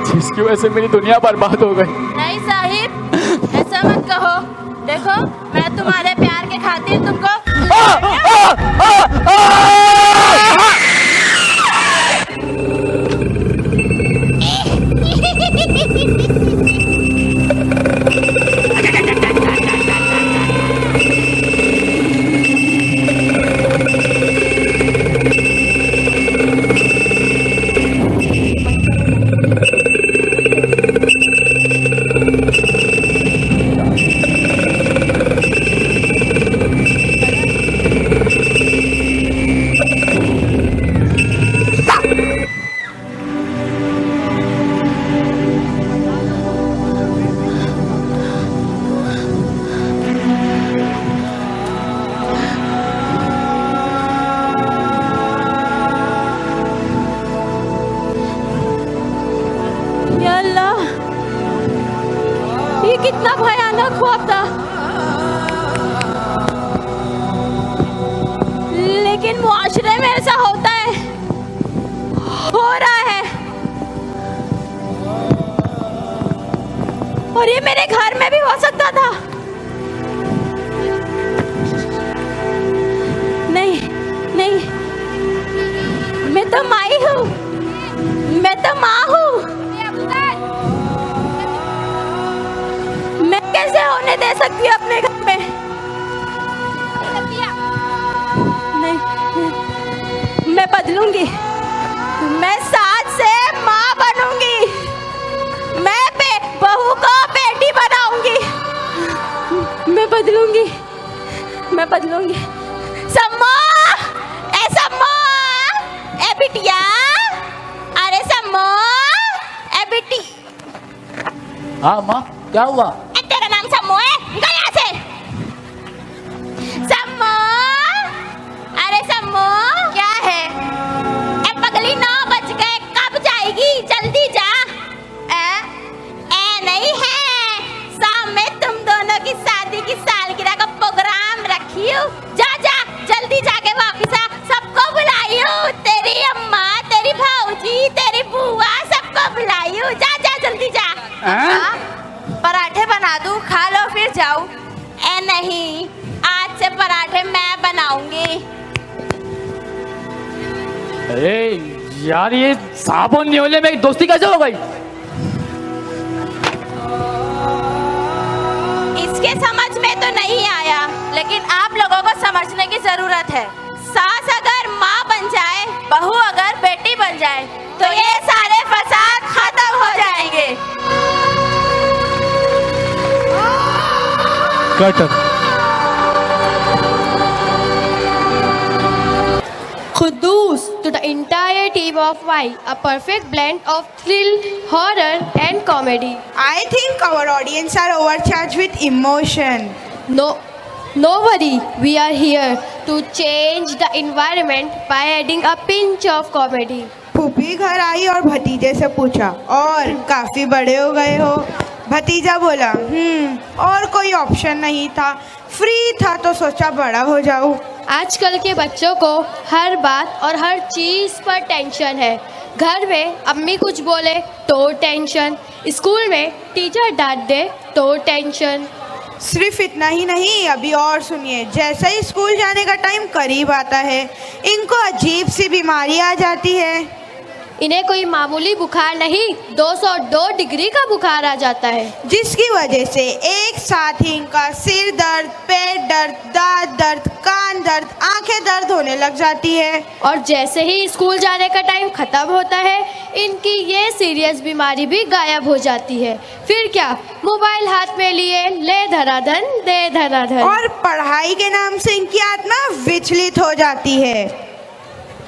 जिसकी वजह से मेरी दुनिया बर्बाद हो गई। नहीं साहिब, ऐसा मत कहो। देखो, मैं तुम्हारे प्यार के खातिर तुमको कितना भयानक ख्वाब था, लेकिन मुआशरे में ऐसा होता है, हो रहा है, और ये मेरे घर में भी हो सकता था। नहीं नहीं, मैं तो माई हूँ, मैं तो माँ हूँ। मैं कैसे होने दे सकती हूँ अपने घर में? नहीं, मैं बदलूंगी, मैं साथ से माँ बनूंगी, मैं बहू को बेटी बनाऊंगी, मैं बदलूंगी, मैं बदलूंगी। सम्मो! हाँ माँ क्या हुआ? तेरा नाम सम्मू है? निकल यहाँ से। सम्मू, अरे सम्मू क्या है? ए पगली 9 बज गए, कब जाएगी? जल्दी जा। ए नहीं है, शाम में तुम दोनों की शादी की सालगिरह का प्रोग्राम रखी हूँ। जा जा जल्दी जाके वापिस आ, सबको बुलाई हूँ। तेरी अम्मा, तेरी भाऊजी, तेरी बुआ, सबको बुलाई हूँ। जा जा जल्दी जा। पराठे बना दूं, खा लो फिर जाओ। ए नहीं, आज से पराठे मैं बनाऊंगी। अरे यार ये साबुन न्योले में दोस्ती कैसे हो गई? इसके समझ में तो नहीं आया, लेकिन आप लोगों को समझने की जरूरत है। सास अगर माँ बन जाए, बहू अगर बेटी बन जाए तो ये सारे फसाद खत्म हो जाएंगे। Cut. Kudus to the entire team of Y, a perfect blend of thrill, horror and comedy. I think our audience are overcharged with emotion. No worry, we are here to change the environment by adding a pinch of comedy. फूफी घर आई और भतीजे से पूछा, और काफी बड़े हो गए हो? भतीजा बोला, और कोई ऑप्शन नहीं था, फ्री था तो सोचा बड़ा हो जाऊं। आजकल के बच्चों को हर बात और हर चीज़ पर टेंशन है। घर में अम्मी कुछ बोले तो टेंशन, स्कूल में टीचर डांट दे तो टेंशन। सिर्फ इतना ही नहीं, अभी और सुनिए। जैसे ही स्कूल जाने का टाइम करीब आता है, इनको अजीब सी बीमारी आ जाती है। इन्हें कोई मामूली बुखार नहीं, 202 डिग्री का बुखार आ जाता है, जिसकी वजह से एक साथ ही इनका सिर दर्द, पेट दर्द, दांत दर्द, कान दर्द, आंखें दर्द होने लग जाती है। और जैसे ही स्कूल जाने का टाइम खत्म होता है, इनकी ये सीरियस बीमारी भी गायब हो जाती है। फिर क्या, मोबाइल हाथ में लिए ले धनाधन दे धनाधन, और पढ़ाई के नाम से इनकी आत्मा विचलित हो जाती है।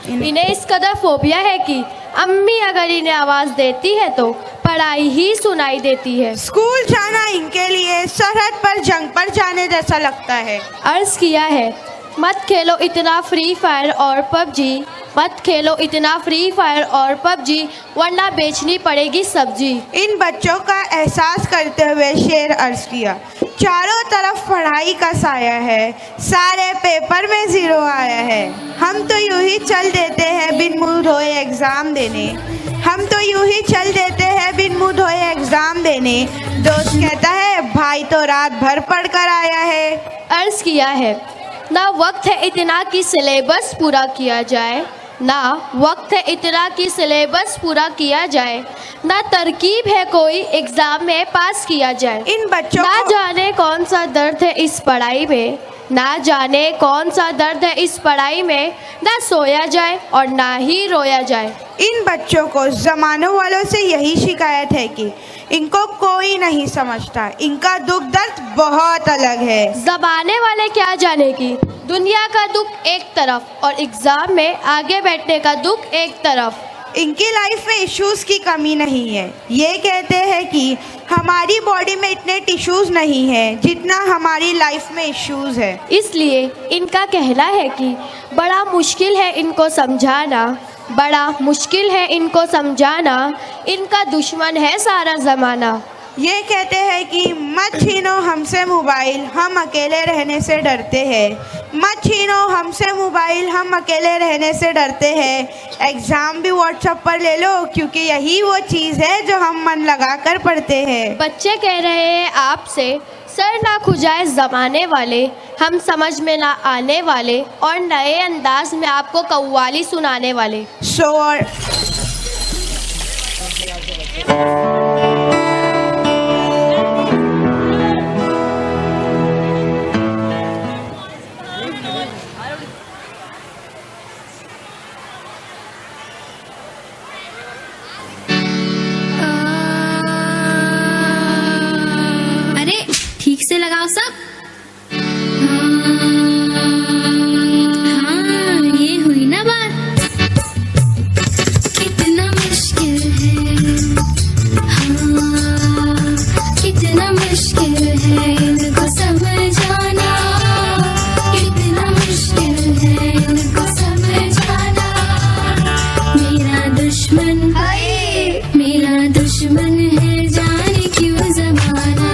इन्हें इस कदर फोबिया है कि अम्मी अगर इन्हें आवाज देती है तो पढ़ाई ही सुनाई देती है। स्कूल जाना इनके लिए सरहद पर जंग पर जाने जैसा लगता है। अर्ज किया है, मत खेलो इतना फ्री फायर और पबजी, मत खेलो इतना फ्री फायर और पबजी, वरना बेचनी पड़ेगी सब्जी। इन बच्चों का एहसास करते हुए शेर अर्ज किया, चारों तरफ पढ़ाई का साया है, सारे पेपर में 0 आया है। हम तो यूं ही चल देते हैं बिन मुंह धोए एग्जाम देने, हम तो यूं ही चल देते हैं बिन मुंह धोए एग्जाम देने। दोस्त कहता है, भाई तो रात भर पढ़ कर आया है। अर्ज किया है, ना वक्त है इतना कि सिलेबस पूरा किया जाए, ना वक्त है इतना कि सिलेबस पूरा किया जाए, ना तरकीब है कोई एग्जाम में पास किया जाए। इन बच्चों ना को जाने कौन सा दर्द है इस पढ़ाई में, ना जाने कौन सा दर्द है इस पढ़ाई में, ना सोया जाए और ना ही रोया जाए। इन बच्चों को जमानों वालों से यही शिकायत है कि इनको कोई नहीं समझता, इनका दुख दर्द बहुत अलग है। जमाने वाले क्या जाने की, दुनिया का दुख एक तरफ और एग्जाम में आगे बैठने का दुख एक तरफ। इनकी लाइफ में इश्यूज की कमी नहीं है। ये कहते हैं कि हमारी बॉडी में इतने टिश्यूज नहीं हैं जितना हमारी लाइफ में इश्यूज है। इसलिए इनका कहना है कि बड़ा मुश्किल है इनको समझाना, बड़ा मुश्किल है इनको समझाना, इनका दुश्मन है सारा ज़माना। ये कहते हैं कि मत छीनो हमसे मोबाइल, हम अकेले रहने से डरते हैं। मत छीनो हमसे मोबाइल, हम अकेले रहने से डरते हैं। एग्ज़ाम भी व्हाट्सएप पर ले लो, क्योंकि यही वो चीज़ है जो हम मन लगा कर पढ़ते हैं। बच्चे कह रहे हैं आपसे, सर ना खुजाए ज़माने वाले, हम समझ में ना आने वाले और नए अंदाज में आपको कव्वाली सुनाने वाले। अरे ठीक से लगाओ सब। हाँ ये हुई ना बात। कितना मुश्किल है कितना मुश्किल है इनको समझाना, कितना मुश्किल है इनको समझाना। मेरा दुश्मन है जाने क्यों ज़माना,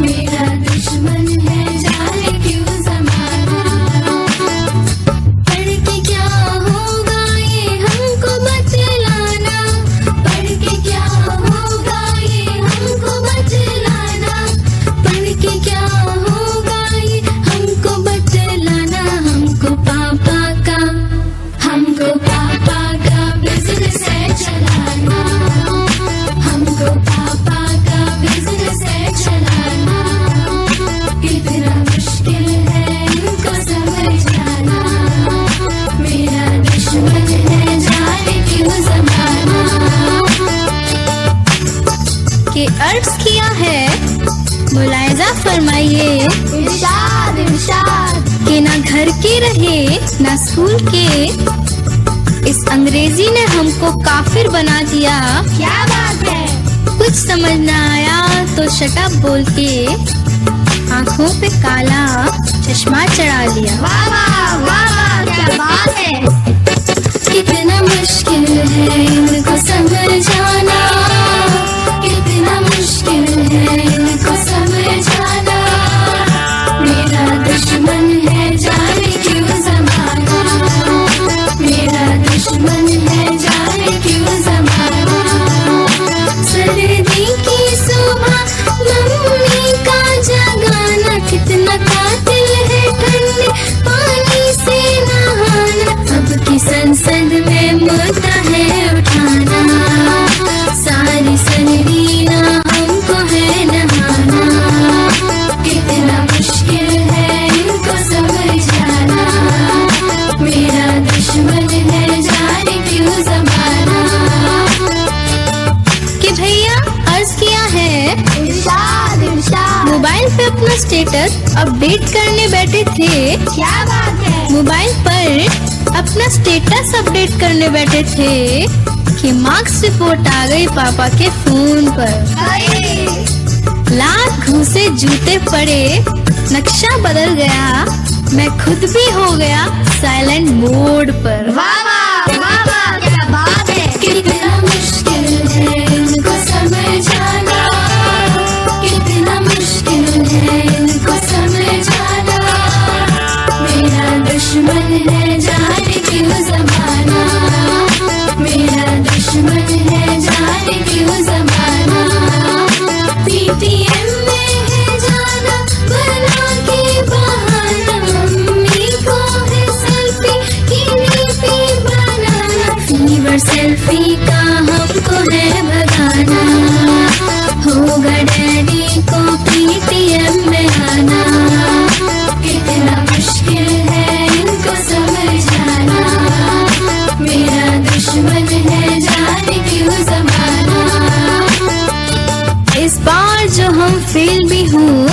मेरा दुश्मन है जाने क्यों ज़माना। पढ़ के क्या होगा ये हमको बतलाना, पढ़ के क्या होगा ये हमको बतलाना, पढ़ के क्या होगा ये हमको बतलाना। हमको पापा का बिजनेस है चलाना, हमको पापा का बिजनेस है चलाना। कितना मुश्किल है इनको समझाना, मेरा दुश्मन है जाने क्यों ज़माना। के अर्ज किया है मुलायजा फरमाइए, इरशाद इरशाद कि ना घर के रहे ना स्कूल के, इस अंग्रेजी ने हमको काफिर बना दिया। क्या बात है, कुछ समझ ना आया तो शटअप बोल के आंखों पे काला चश्मा चढ़ा लिया। वाह वाह वाह क्या बात है। कितना मुश्किल है इनको समझाना, कितना मुश्किल है इनको समझाना। मेरा दुश्मन है जाने क्यों ज़माना, मेरा दुश्मन है जाने क्यों ज़माना। सर्दी की सुबह मम्मी का जगाना, कितना कातिल है ठंडे पानी से नहाना। अब की संसद में मुद्दा है उठाना, सारी सर्दी ना हमको है नहाना। कितना मुश्किल है इनको समझाना, मेरा दुश्मन है जाने क्यों ज़माना। कि भैया अर्ज किया है, इरशाद इरशाद मोबाइल पे अपना स्टेटस अपडेट करने बैठे थे। क्या बात है, मोबाइल पर अपना स्टेटस अपडेट करने बैठे थे कि मार्क्स रिपोर्ट आ गई पापा के फोन पर। लाख घूसे जूते पड़े, नक्शा बदल गया, मैं खुद भी हो गया साइलेंट मोड पर। वाह वाह क्या बात है। कितना मुश्किल है इनको समझाना, कितना मुश्किल है इनको समझाना। मेरा दुश्मन है जाने क्यों ज़माना, मेरा दुश्मन है जाने क्यों ज़माना। PTM में है जाना बना के बहाना, मम्मी को है सेल्फी की नीति बनाना। फीवर सेल्फी का हमको है भगाना, होगा डैडी को PTM में आना। कितना मुश्किल है इनको समझाना, मेरा दुश्मन है जाने क्यों ज़माना। इस बार जो हम फेल भी हूँ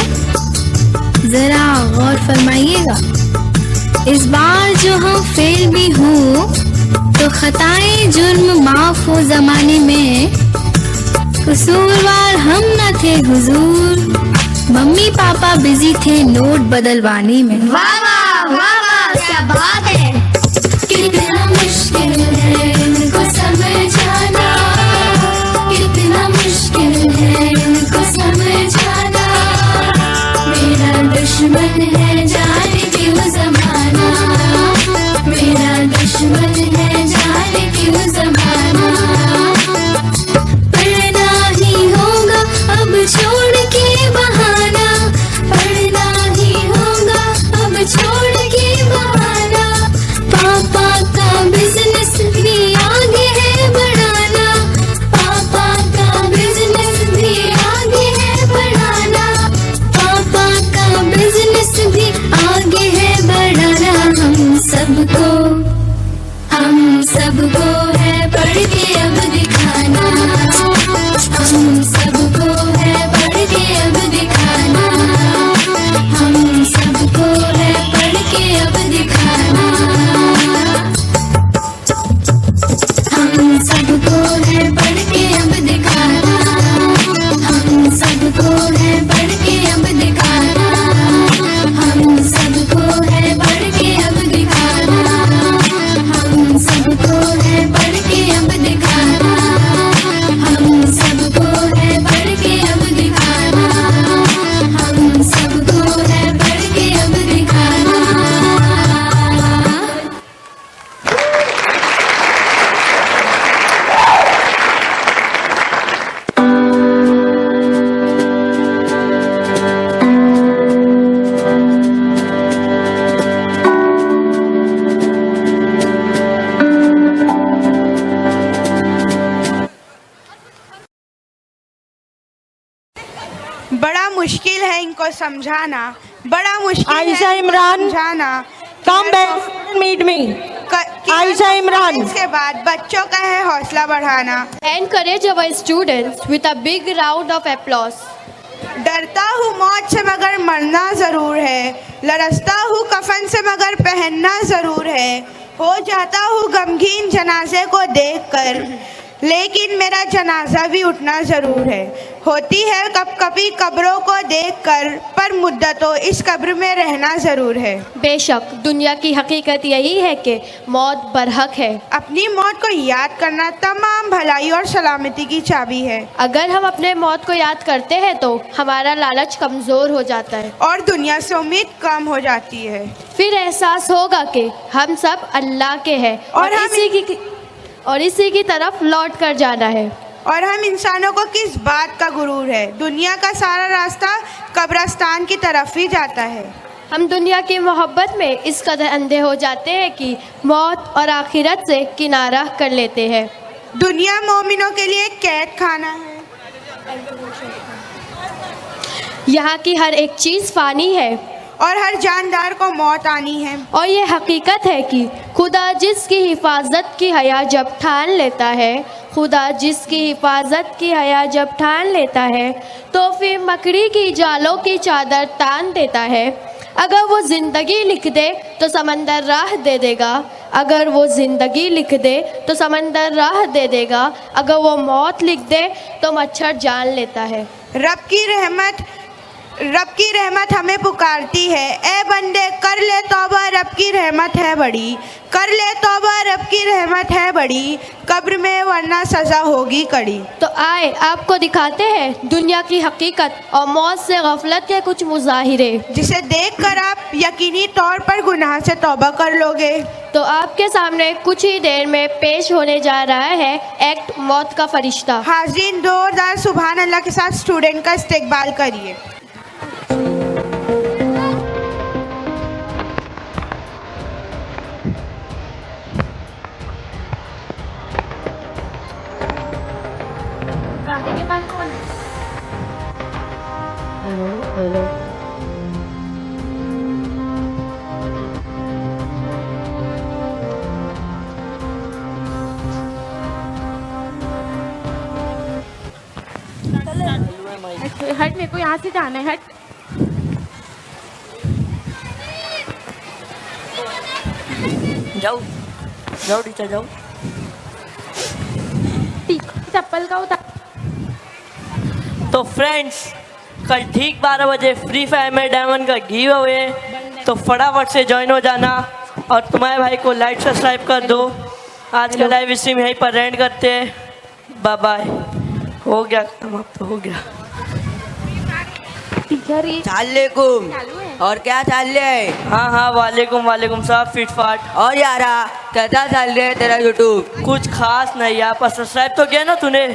जरा गौर फरमाइएगा, इस बार जो हम फेल भी हूँ तो खताएं जुर्म माफ हो जमाने में। कसूरवार हम न थे हुजूर, मम्मी पापा बिजी थे नोट बदलवाने में। वाह वाह क्या बात है। कितना मुश्किल है इनको समझाना, कितना मुश्किल है इनको समझाना। मेरा दुश्मन है जाने क्यों ज़माना, मेरा दुश्मन है जाने क्यों ज़माना। पढ़ना ही होगा अब छोड़ के बहाना, पढ़ना ही होगा अब छोड़ के बहाना। बड़ा मुश्किल है इनको समझाना, बड़ा मुश्किल आयशा है इनको इमरान, समझाना। Come back meet me. Ayesha Imran. इसके बाद बच्चों का है हौसला बढ़ाना। Encourage our students with a big round of applause. डरता हूँ मौत से मगर मरना ज़रूर है, लरसता हूँ कफन से मगर पहनना ज़रूर है, हो जाता हूँ गमगीन जनाजे को देखकर, लेकिन मेरा जनाजा भी उठना ज़रूर है। होती है कभी कब्रों को देखकर, पर मुद्दतों इस कब्र में रहना ज़रूर है। बेशक दुनिया की हकीकत यही है कि मौत बरहक है। अपनी मौत को याद करना तमाम भलाई और सलामती की चाबी है। अगर हम अपने मौत को याद करते हैं तो हमारा लालच कमज़ोर हो जाता है और दुनिया से उम्मीद कम हो जाती है। फिर एहसास होगा कि हम सब अल्लाह के हैं और इसी की तरफ लौट कर जाना है। और हम इंसानों को किस बात का गुरूर है, दुनिया का सारा रास्ता कब्रिस्तान की तरफ ही जाता है। हम दुनिया की मोहब्बत में इस कदर अंधे हो जाते हैं कि मौत और आखिरत से किनारा कर लेते हैं। दुनिया मोमिनों के लिए कैद खाना है। यहाँ की हर एक चीज़ फ़ानी है और हर जानदार को मौत आनी है। और ये हकीकत है कि खुदा जिसकी हिफाजत की हया जब ठान लेता है, खुदा जिसकी हिफाजत की हया जब ठान लेता है, तो फिर मकड़ी की जालों की चादर तान देता है। अगर वो ज़िंदगी लिख दे तो समंदर राह दे देगा, अगर वो ज़िंदगी लिख दे तो समंदर राह दे देगा, अगर वो मौत लिख दे तो मच्छर जान लेता है। रब की रहमत हमें पुकारती है, ए बंदे कर ले तौबा, रब की रहमत है बड़ी, कर ले तौबा, रब की रहमत है बड़ी, कब्र में वरना सज़ा होगी कड़ी। तो आए आपको दिखाते हैं दुनिया की हकीकत और मौत से गफलत के कुछ मुजाहिरे, जिसे देखकर आप यकीनी तौर पर गुनाह से तौबा कर लोगे। तो आपके सामने कुछ ही देर में पेश होने जा रहा है एक्ट मौत का फरिश्ता। हाज़रीन जोरदार सुभान अल्लाह के साथ स्टूडेंट का इस्तकबाल करिए। हट, मेरे को यहाँ से जाना है, हट। जाओ जाओ टीचर जाओ। चप्पल का उतार। तो फ्रेंड्स कल ठीक 12 बजे फ्री फायर में डायमंड का गिव अवे है, तो फटाफट से ज्वाइन हो जाना और तुम्हारे भाई को लाइक सब्सक्राइब कर दो। आज का लाइव स्ट्रीम यहीं पर एंड करते हैं। Bye bye. हो गया खत्म, अब तो हो गया। चालेकुम और क्या चाल रहा है? हाँ हाँ वालेकुम वालेकुम, सब फिट फाट। और यारा कैसा चल रहा है तेरा यूट्यूब? कुछ खास नहीं यार, पर सब्सक्राइब तो किया ना तूने?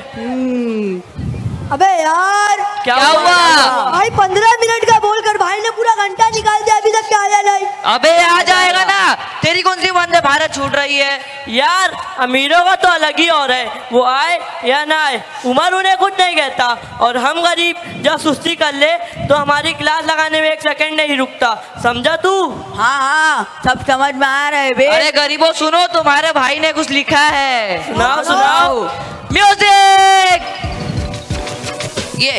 अबे यार क्या हुआ? भाई 15 मिनट का बोलकर भाई ने पूरा घंटा निकाल दिया, अभी तक क्या आया नहीं। अबे आ जाएगा ना, तेरी कौन सी वंदे भारत छूट रही है यार। अमीरों का तो अलग ही और है, वो आए या ना आए उम्र उन्हें कुछ नहीं कहता, और हम गरीब जब सुस्ती कर ले तो हमारी क्लास लगाने में 1 सेकंड नहीं रुकता, समझा तू? हाँ हाँ सब समझ में आ रहे बे। अरे गरीबों सुनो, तुम्हारे भाई ने कुछ लिखा है, सुनाओ सुनाओ। म्यूजिक। ये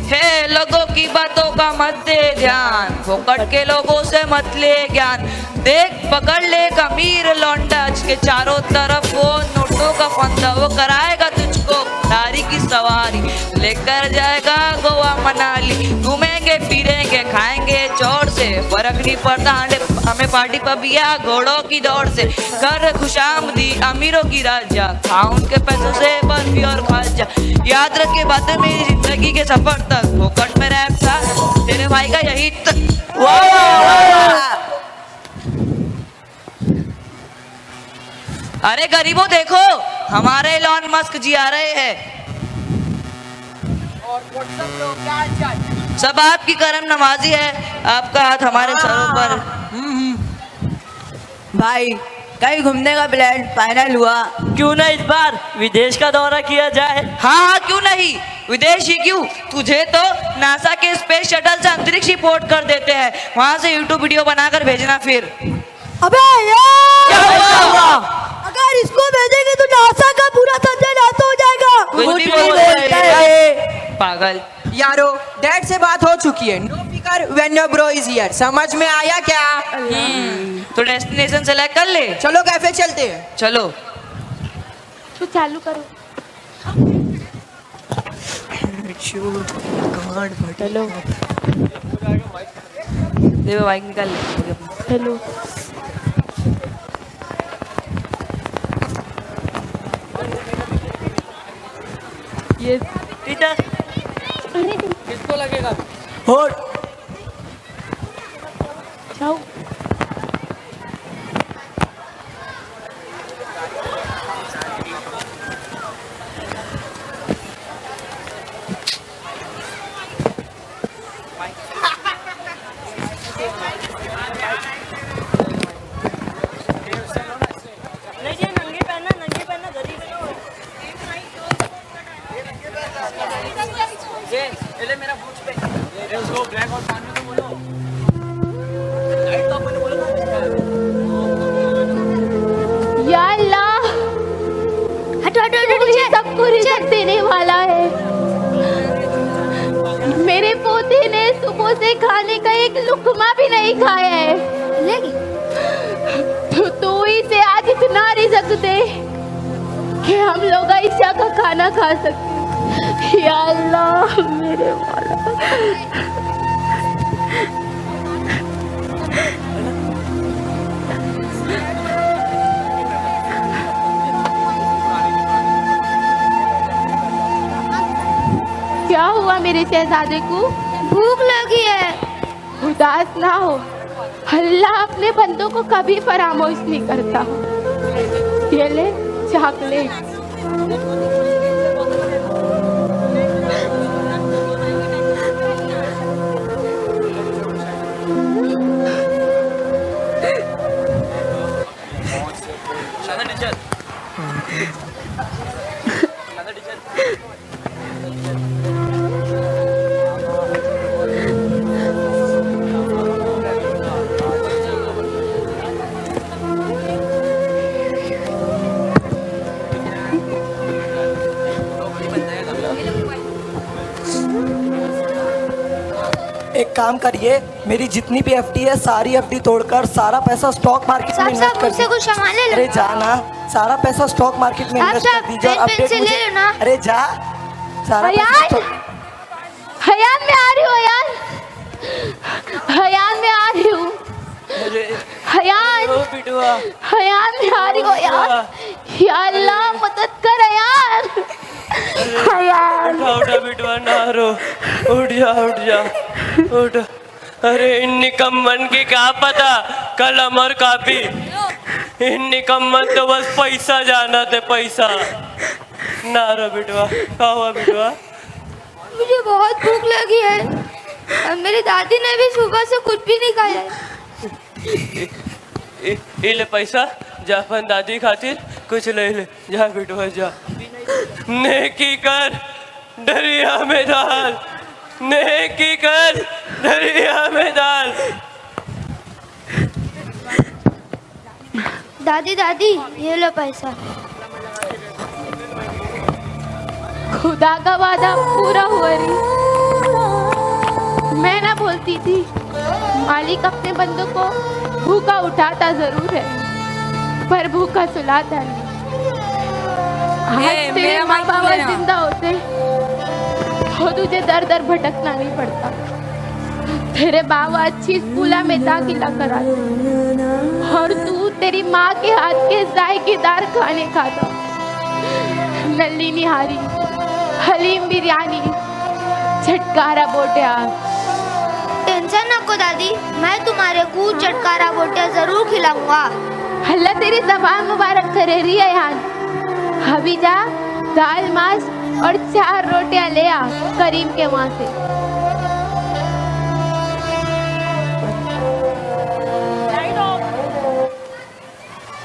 है लोगों की बातों का मत दे ध्यान, फोकट के लोगों से मत ले ज्ञान, देख पकड़ ले अमीर लौंडा के चारों तरफ वो नोटों का फंदा, वो कराएगा तुझको नारी की सवारी, लेकर जाएगा गोवा मनाली, घूमेंगे फिरेंगे खाएंगे चौड़ से, फर्क नहीं पड़ता हमें पार्टी पबिया घोड़ों की दौड़ से, कर खुशामदी अमीरों की राजा, खा उनके पैसों से बर्फी और खाजा, याद रखे बातें मेरी जिंदगी के सफर तक, फोकट में रैप था तेरे भाई का यही अरे गरीबों देखो हमारे एलॉन मस्क जी आ रहे हैं, सब आपकी करम नवाजी है, आपका हाथ हमारे सरों पर। भाई कहीं घूमने का प्लान फाइनल हुआ। क्यों ना इस बार विदेश का दौरा किया जाए? हाँ, क्यों नहीं, विदेश ही क्यों, तुझे तो नासा के स्पेस शटल से अंतरिक्ष रिपोर्ट कर देते हैं, वहाँ से यूट्यूब वीडियो बनाकर भेजना। फिर अबे यार, क्या हुआ? अगर इसको भेजेंगे तो नासा का पूरा संजय नासा हो जाएगा। कुछ भी बोलता है पागल। यारो डैड से बात हो चुकी है, नो फिकर when your bro is here. समझ में आया क्या? तो डेस्टिनेशन सेलेक्ट कर ले। चलो कैफे चलते हैं। चलो तो चालू करो। हेलो देखो बाइक निकाल ले। हेलो ये टीचर किसको लगेगा? होल्ड। जाओ। या अल्लाह, मुझे सबको रिजल्ट देने वाला है। मेरे पोते ने सुबह से खाने का एक लुकमा भी नहीं खाया है, तो तू इसे आज इतना रिजक दे कि हम लोग ऐसा का खाना खा सकते। या अल्लाह मेरे वाला। क्या हुआ मेरे शहजादे को? भूख लगी है। उदास ना हो, अल्लाह अपने बंदों को कभी फरामोश नहीं करता। ये ले चॉकलेट। एक काम करिए, मेरी जितनी भी एफडी है सारी एफडी तोड़कर सारा पैसा स्टॉक मार्केट में इन्वेस्ट कर दीजिए। कुछ सामान ले लो। अरे जा ना, सारा पैसा स्टॉक मार्केट में इन्वेस्ट कर दीजिए। और अपडेट पेंसिल ले मुझे, लो ना। अरे जा, सारा पैसा हयान में आ रही हो यार, हयान में आ रही हूँ। हयान, हयान में आ रही हो यार। या अल्लाह मदद कर हयान। हयान उठा बिटवा, ना रो, उठ जा उठ जा उठ। अरे इन निकम्मन की क्या पता कलम और कापी, इन निकम्मन तो बस पैसा जाना थे, पैसा। ना रो बिटवा, क्या हुआ बिटवा? मुझे बहुत भूख लगी है और मेरी दादी ने भी सुबह से कुछ भी नहीं खाया है। ये ले पैसा, जा अपन दादी खातिर कुछ ले ले, जा बिटवा जा। नेकी कर दरिया में डाल, नेकी कर दरिया में डाल। दादी दादी ये लो पैसा। खुदा का वादा पूरा हुआ रही। मैं ना बोलती थी, मालिक अपने बंदों को भूखा उठाता जरूर है पर भूखा सुलाता नहीं। आज तेरे माँ बाप जिंदा होते तो तुझे दर दर भटकना नहीं पड़ता। तेरे बाबा अच्छी स्कूल में दाखिला करा और तू तेरी माँ के हाथ के जायकेदार खाने खाता। नल्ली निहारी, हलीम बिरयानी, चटकारा बोटिया। टेंशन नको दादी, मैं तुम्हारे को चटकारा बोटिया जरूर खिलाऊंगा। अल्लाह तेरी ज़बान मुबारक करे रियान। अभी जा दाल मांस और 4 रोटियां ले आ करीम के वहां से।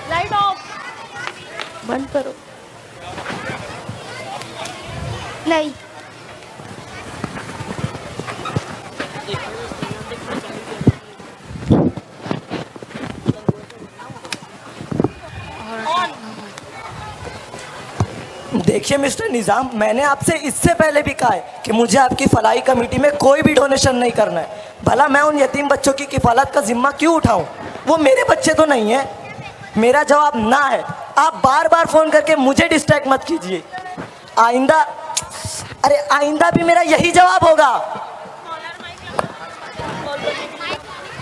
लाइट ऑफ बंद करो। नहीं देखिए मिस्टर निज़ाम, मैंने आपसे इससे पहले भी कहा है कि मुझे आपकी फलाई कमेटी में कोई भी डोनेशन नहीं करना है। भला मैं उन यतीम बच्चों की किफ़ालत का जिम्मा क्यों उठाऊं? वो मेरे बच्चे तो नहीं है। मेरा जवाब ना है। आप बार बार फ़ोन करके मुझे डिस्ट्रैक्ट मत कीजिए। आइंदा भी मेरा यही जवाब होगा।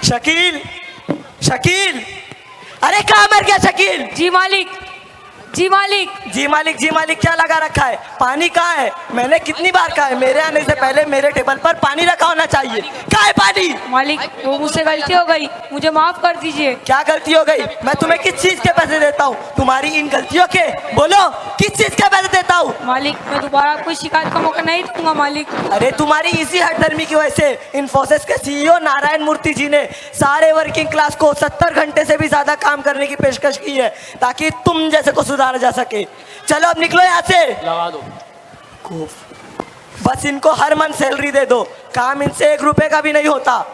शकील, शकील, अरे कहाँ मर गया शकील? जी मालिक, जी मालिक। जी मालिक, जी मालिक क्या लगा रखा है? पानी कहाँ है? मैंने कितनी बार कहा है मेरे आने से पहले मेरे टेबल पर पानी रखा होना चाहिए। कहाँ है पानी? मालिक वो मुझसे गलती हो गई, मुझे माफ कर दीजिए। क्या गलती हो गई? मैं तुम्हें किस चीज के पैसे देता हूँ? तुम्हारी इन गलतियों के? बोलो किस चीज के पैसे देता हूँ? मालिक मैं दोबारा आपको शिकायत का मौका नहीं दूंगा मालिक। अरे तुम्हारी इसी हठधर्मी की वजह से इन्फोसिस के सीईओ नारायण मूर्ति जी ने सारे वर्किंग क्लास को 70 घंटे से भी ज्यादा काम करने की पेशकश की है ताकि तुम जैसे को सुधारा जा सके। चलो अब निकलो यहाँ से। लगा दो। बस इनको हर मंथ सैलरी दे दो, काम इनसे 1 रुपए का भी नहीं होता।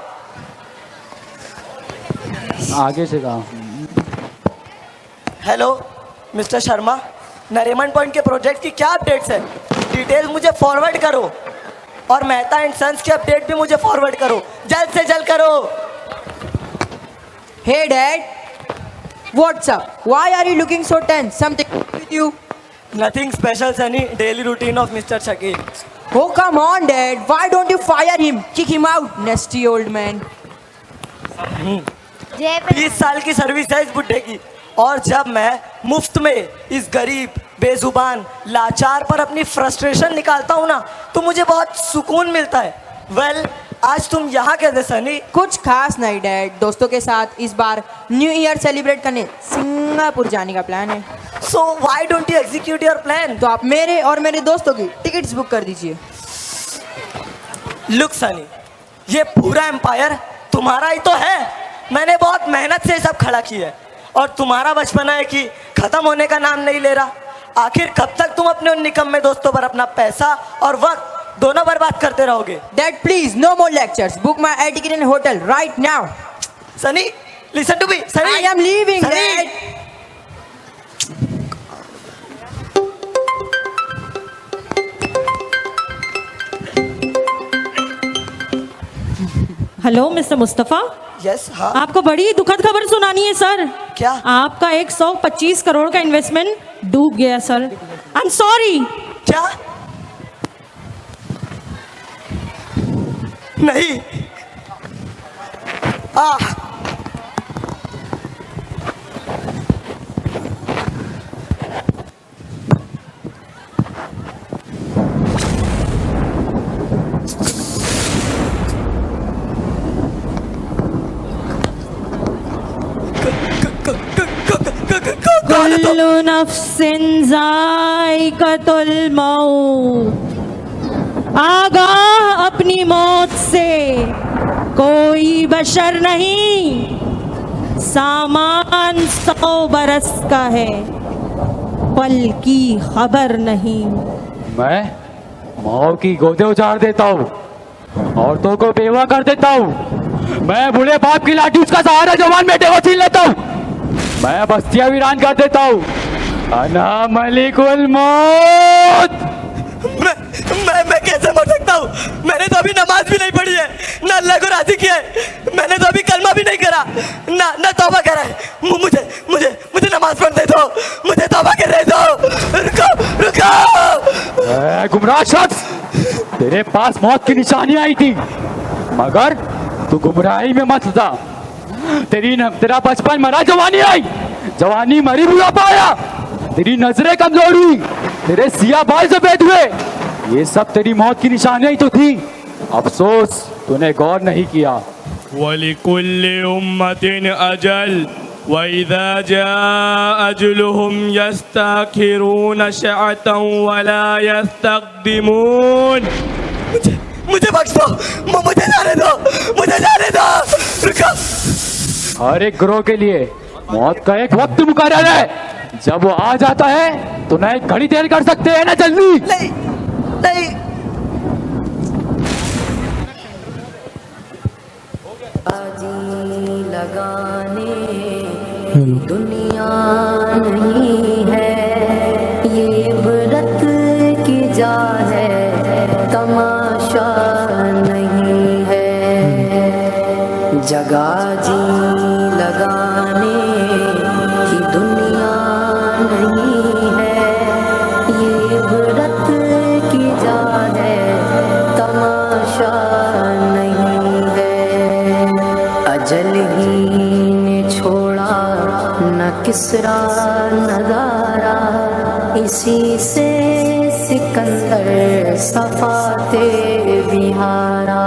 आगे से कहा। Hello mister Sharma, Nariman point के प्रोजेक्ट की क्या अपडेट्स है? डिटेल्स मुझे फॉरवर्ड करो और मेहता एंड सन्स की अपडेट भी मुझे फॉरवर्ड करो, जल्द से जल्द करो। Hey Dad, what's up? Why are you looking so tense? Something with you? Nothing special, Sunny. Daily routine of Mr. Shakil. Oh come on Dad, why don't you fire him? Kick him out, nasty old man. 20 साल की service है इस बुड्ढे की, और जब मैं मुफ्त में इस गरीब बेजुबान लाचार पर अपनी फ्रस्ट्रेशन निकालता हूँ ना तो मुझे बहुत सुकून मिलता है। वेल आज तुम यहाँ कैसे सनी? कुछ खास नहीं डैड, दोस्तों के साथ इस बार न्यू ईयर सेलिब्रेट करने सिंगापुर जाने का प्लान है। So why don't you execute your plan? तो आप मेरे और मेरे दोस्तों की टिकट्स बुक कर दीजिए। लुक सनी, ये पूरा एम्पायर तुम्हारा ही तो है। मैंने बहुत मेहनत से सब खड़ा किया है और तुम्हारा बचपना है कि खत्म होने का नाम नहीं ले रहा। आखिर कब तक तुम अपने उन निकम्मे दोस्तों पर अपना पैसा और वक्त दोनों बर्बाद करते रहोगे? Dad please no more lectures, book my air ticket in hotel right now. Sunny, listen to me. Sunny, I am leaving Sunny. Dad. Hello mister Mustafa. Yes हाँ। आपको बड़ी दुखद खबर सुनानी है सर। क्या? आपका 125 करोड़ का इन्वेस्टमेंट डूब गया सर। I am sorry. क्या? नहीं। कुल्लु नफ्सिन ज़ाइक़तुल मौत। आगाह अपनी मौत से कोई बशर नहीं। सामान 100 बरस का है, पल की खबर नहीं। मैं माओ की गोदे उजाड़ देता हूँ, औरतों को बेवा कर देता हूँ। मैं बूढ़े बाप की लाठी उसका सहारा जवान बेटे को छीन लेता हूँ। मैं बस्तियां वीरान कर देता हूँ। अना मलिकुल मौत। मैं कैसे मर सकता हूँ? मैंने तो अभी नमाज भी नहीं पढ़ी है, ना अल्लाह को राजी किया है। मैंने तो अभी कलमा भी नहीं करा, ना तौबा करा है। मुझे मुझे मुझे नमाज पढ़ने दो, मुझे तौबा करने दो। रुको रुको। गुमराह शख्स, तेरे पास मौत की निशानी आई थी मगर तू गुमराही में मत था। तेरा बचपन मरा, जवानी आई, जवानी मरी, बुढ़ापा आया। तेरी नजरें कमजोर हुई, तेरे सिया बाल सफेद हुए। ये सब तेरी मौत की निशानियां ही तो थी। अफसोस तूने गौर नहीं किया। वलिकुल्लि उम्मतिन अजल वइज़ा जाअ अजलुहुम यस्तअखिरून शअतन वला यस्तक़दिमून। मुझे बख्श दो, मुझे जाने दो, मुझे जाने दो। रुको। हर एक ग्रोह के लिए मौत का एक वक्त मुकर्रर है। जब वो आ जाता है तो ना एक घड़ी देर कर सकते हैं ना जल्दी। नहीं नहीं बाजी लगाने दुनिया नहीं है, ये व्रत की जा है, तमाशा नहीं है। जगा जी लगाने की दुनिया नहीं है, ये व्रत की जा है, तमाशा नहीं है। अजल ही ने छोड़ा न किसरा नजारा, इसी से सिकंदर सफाते बिहारा।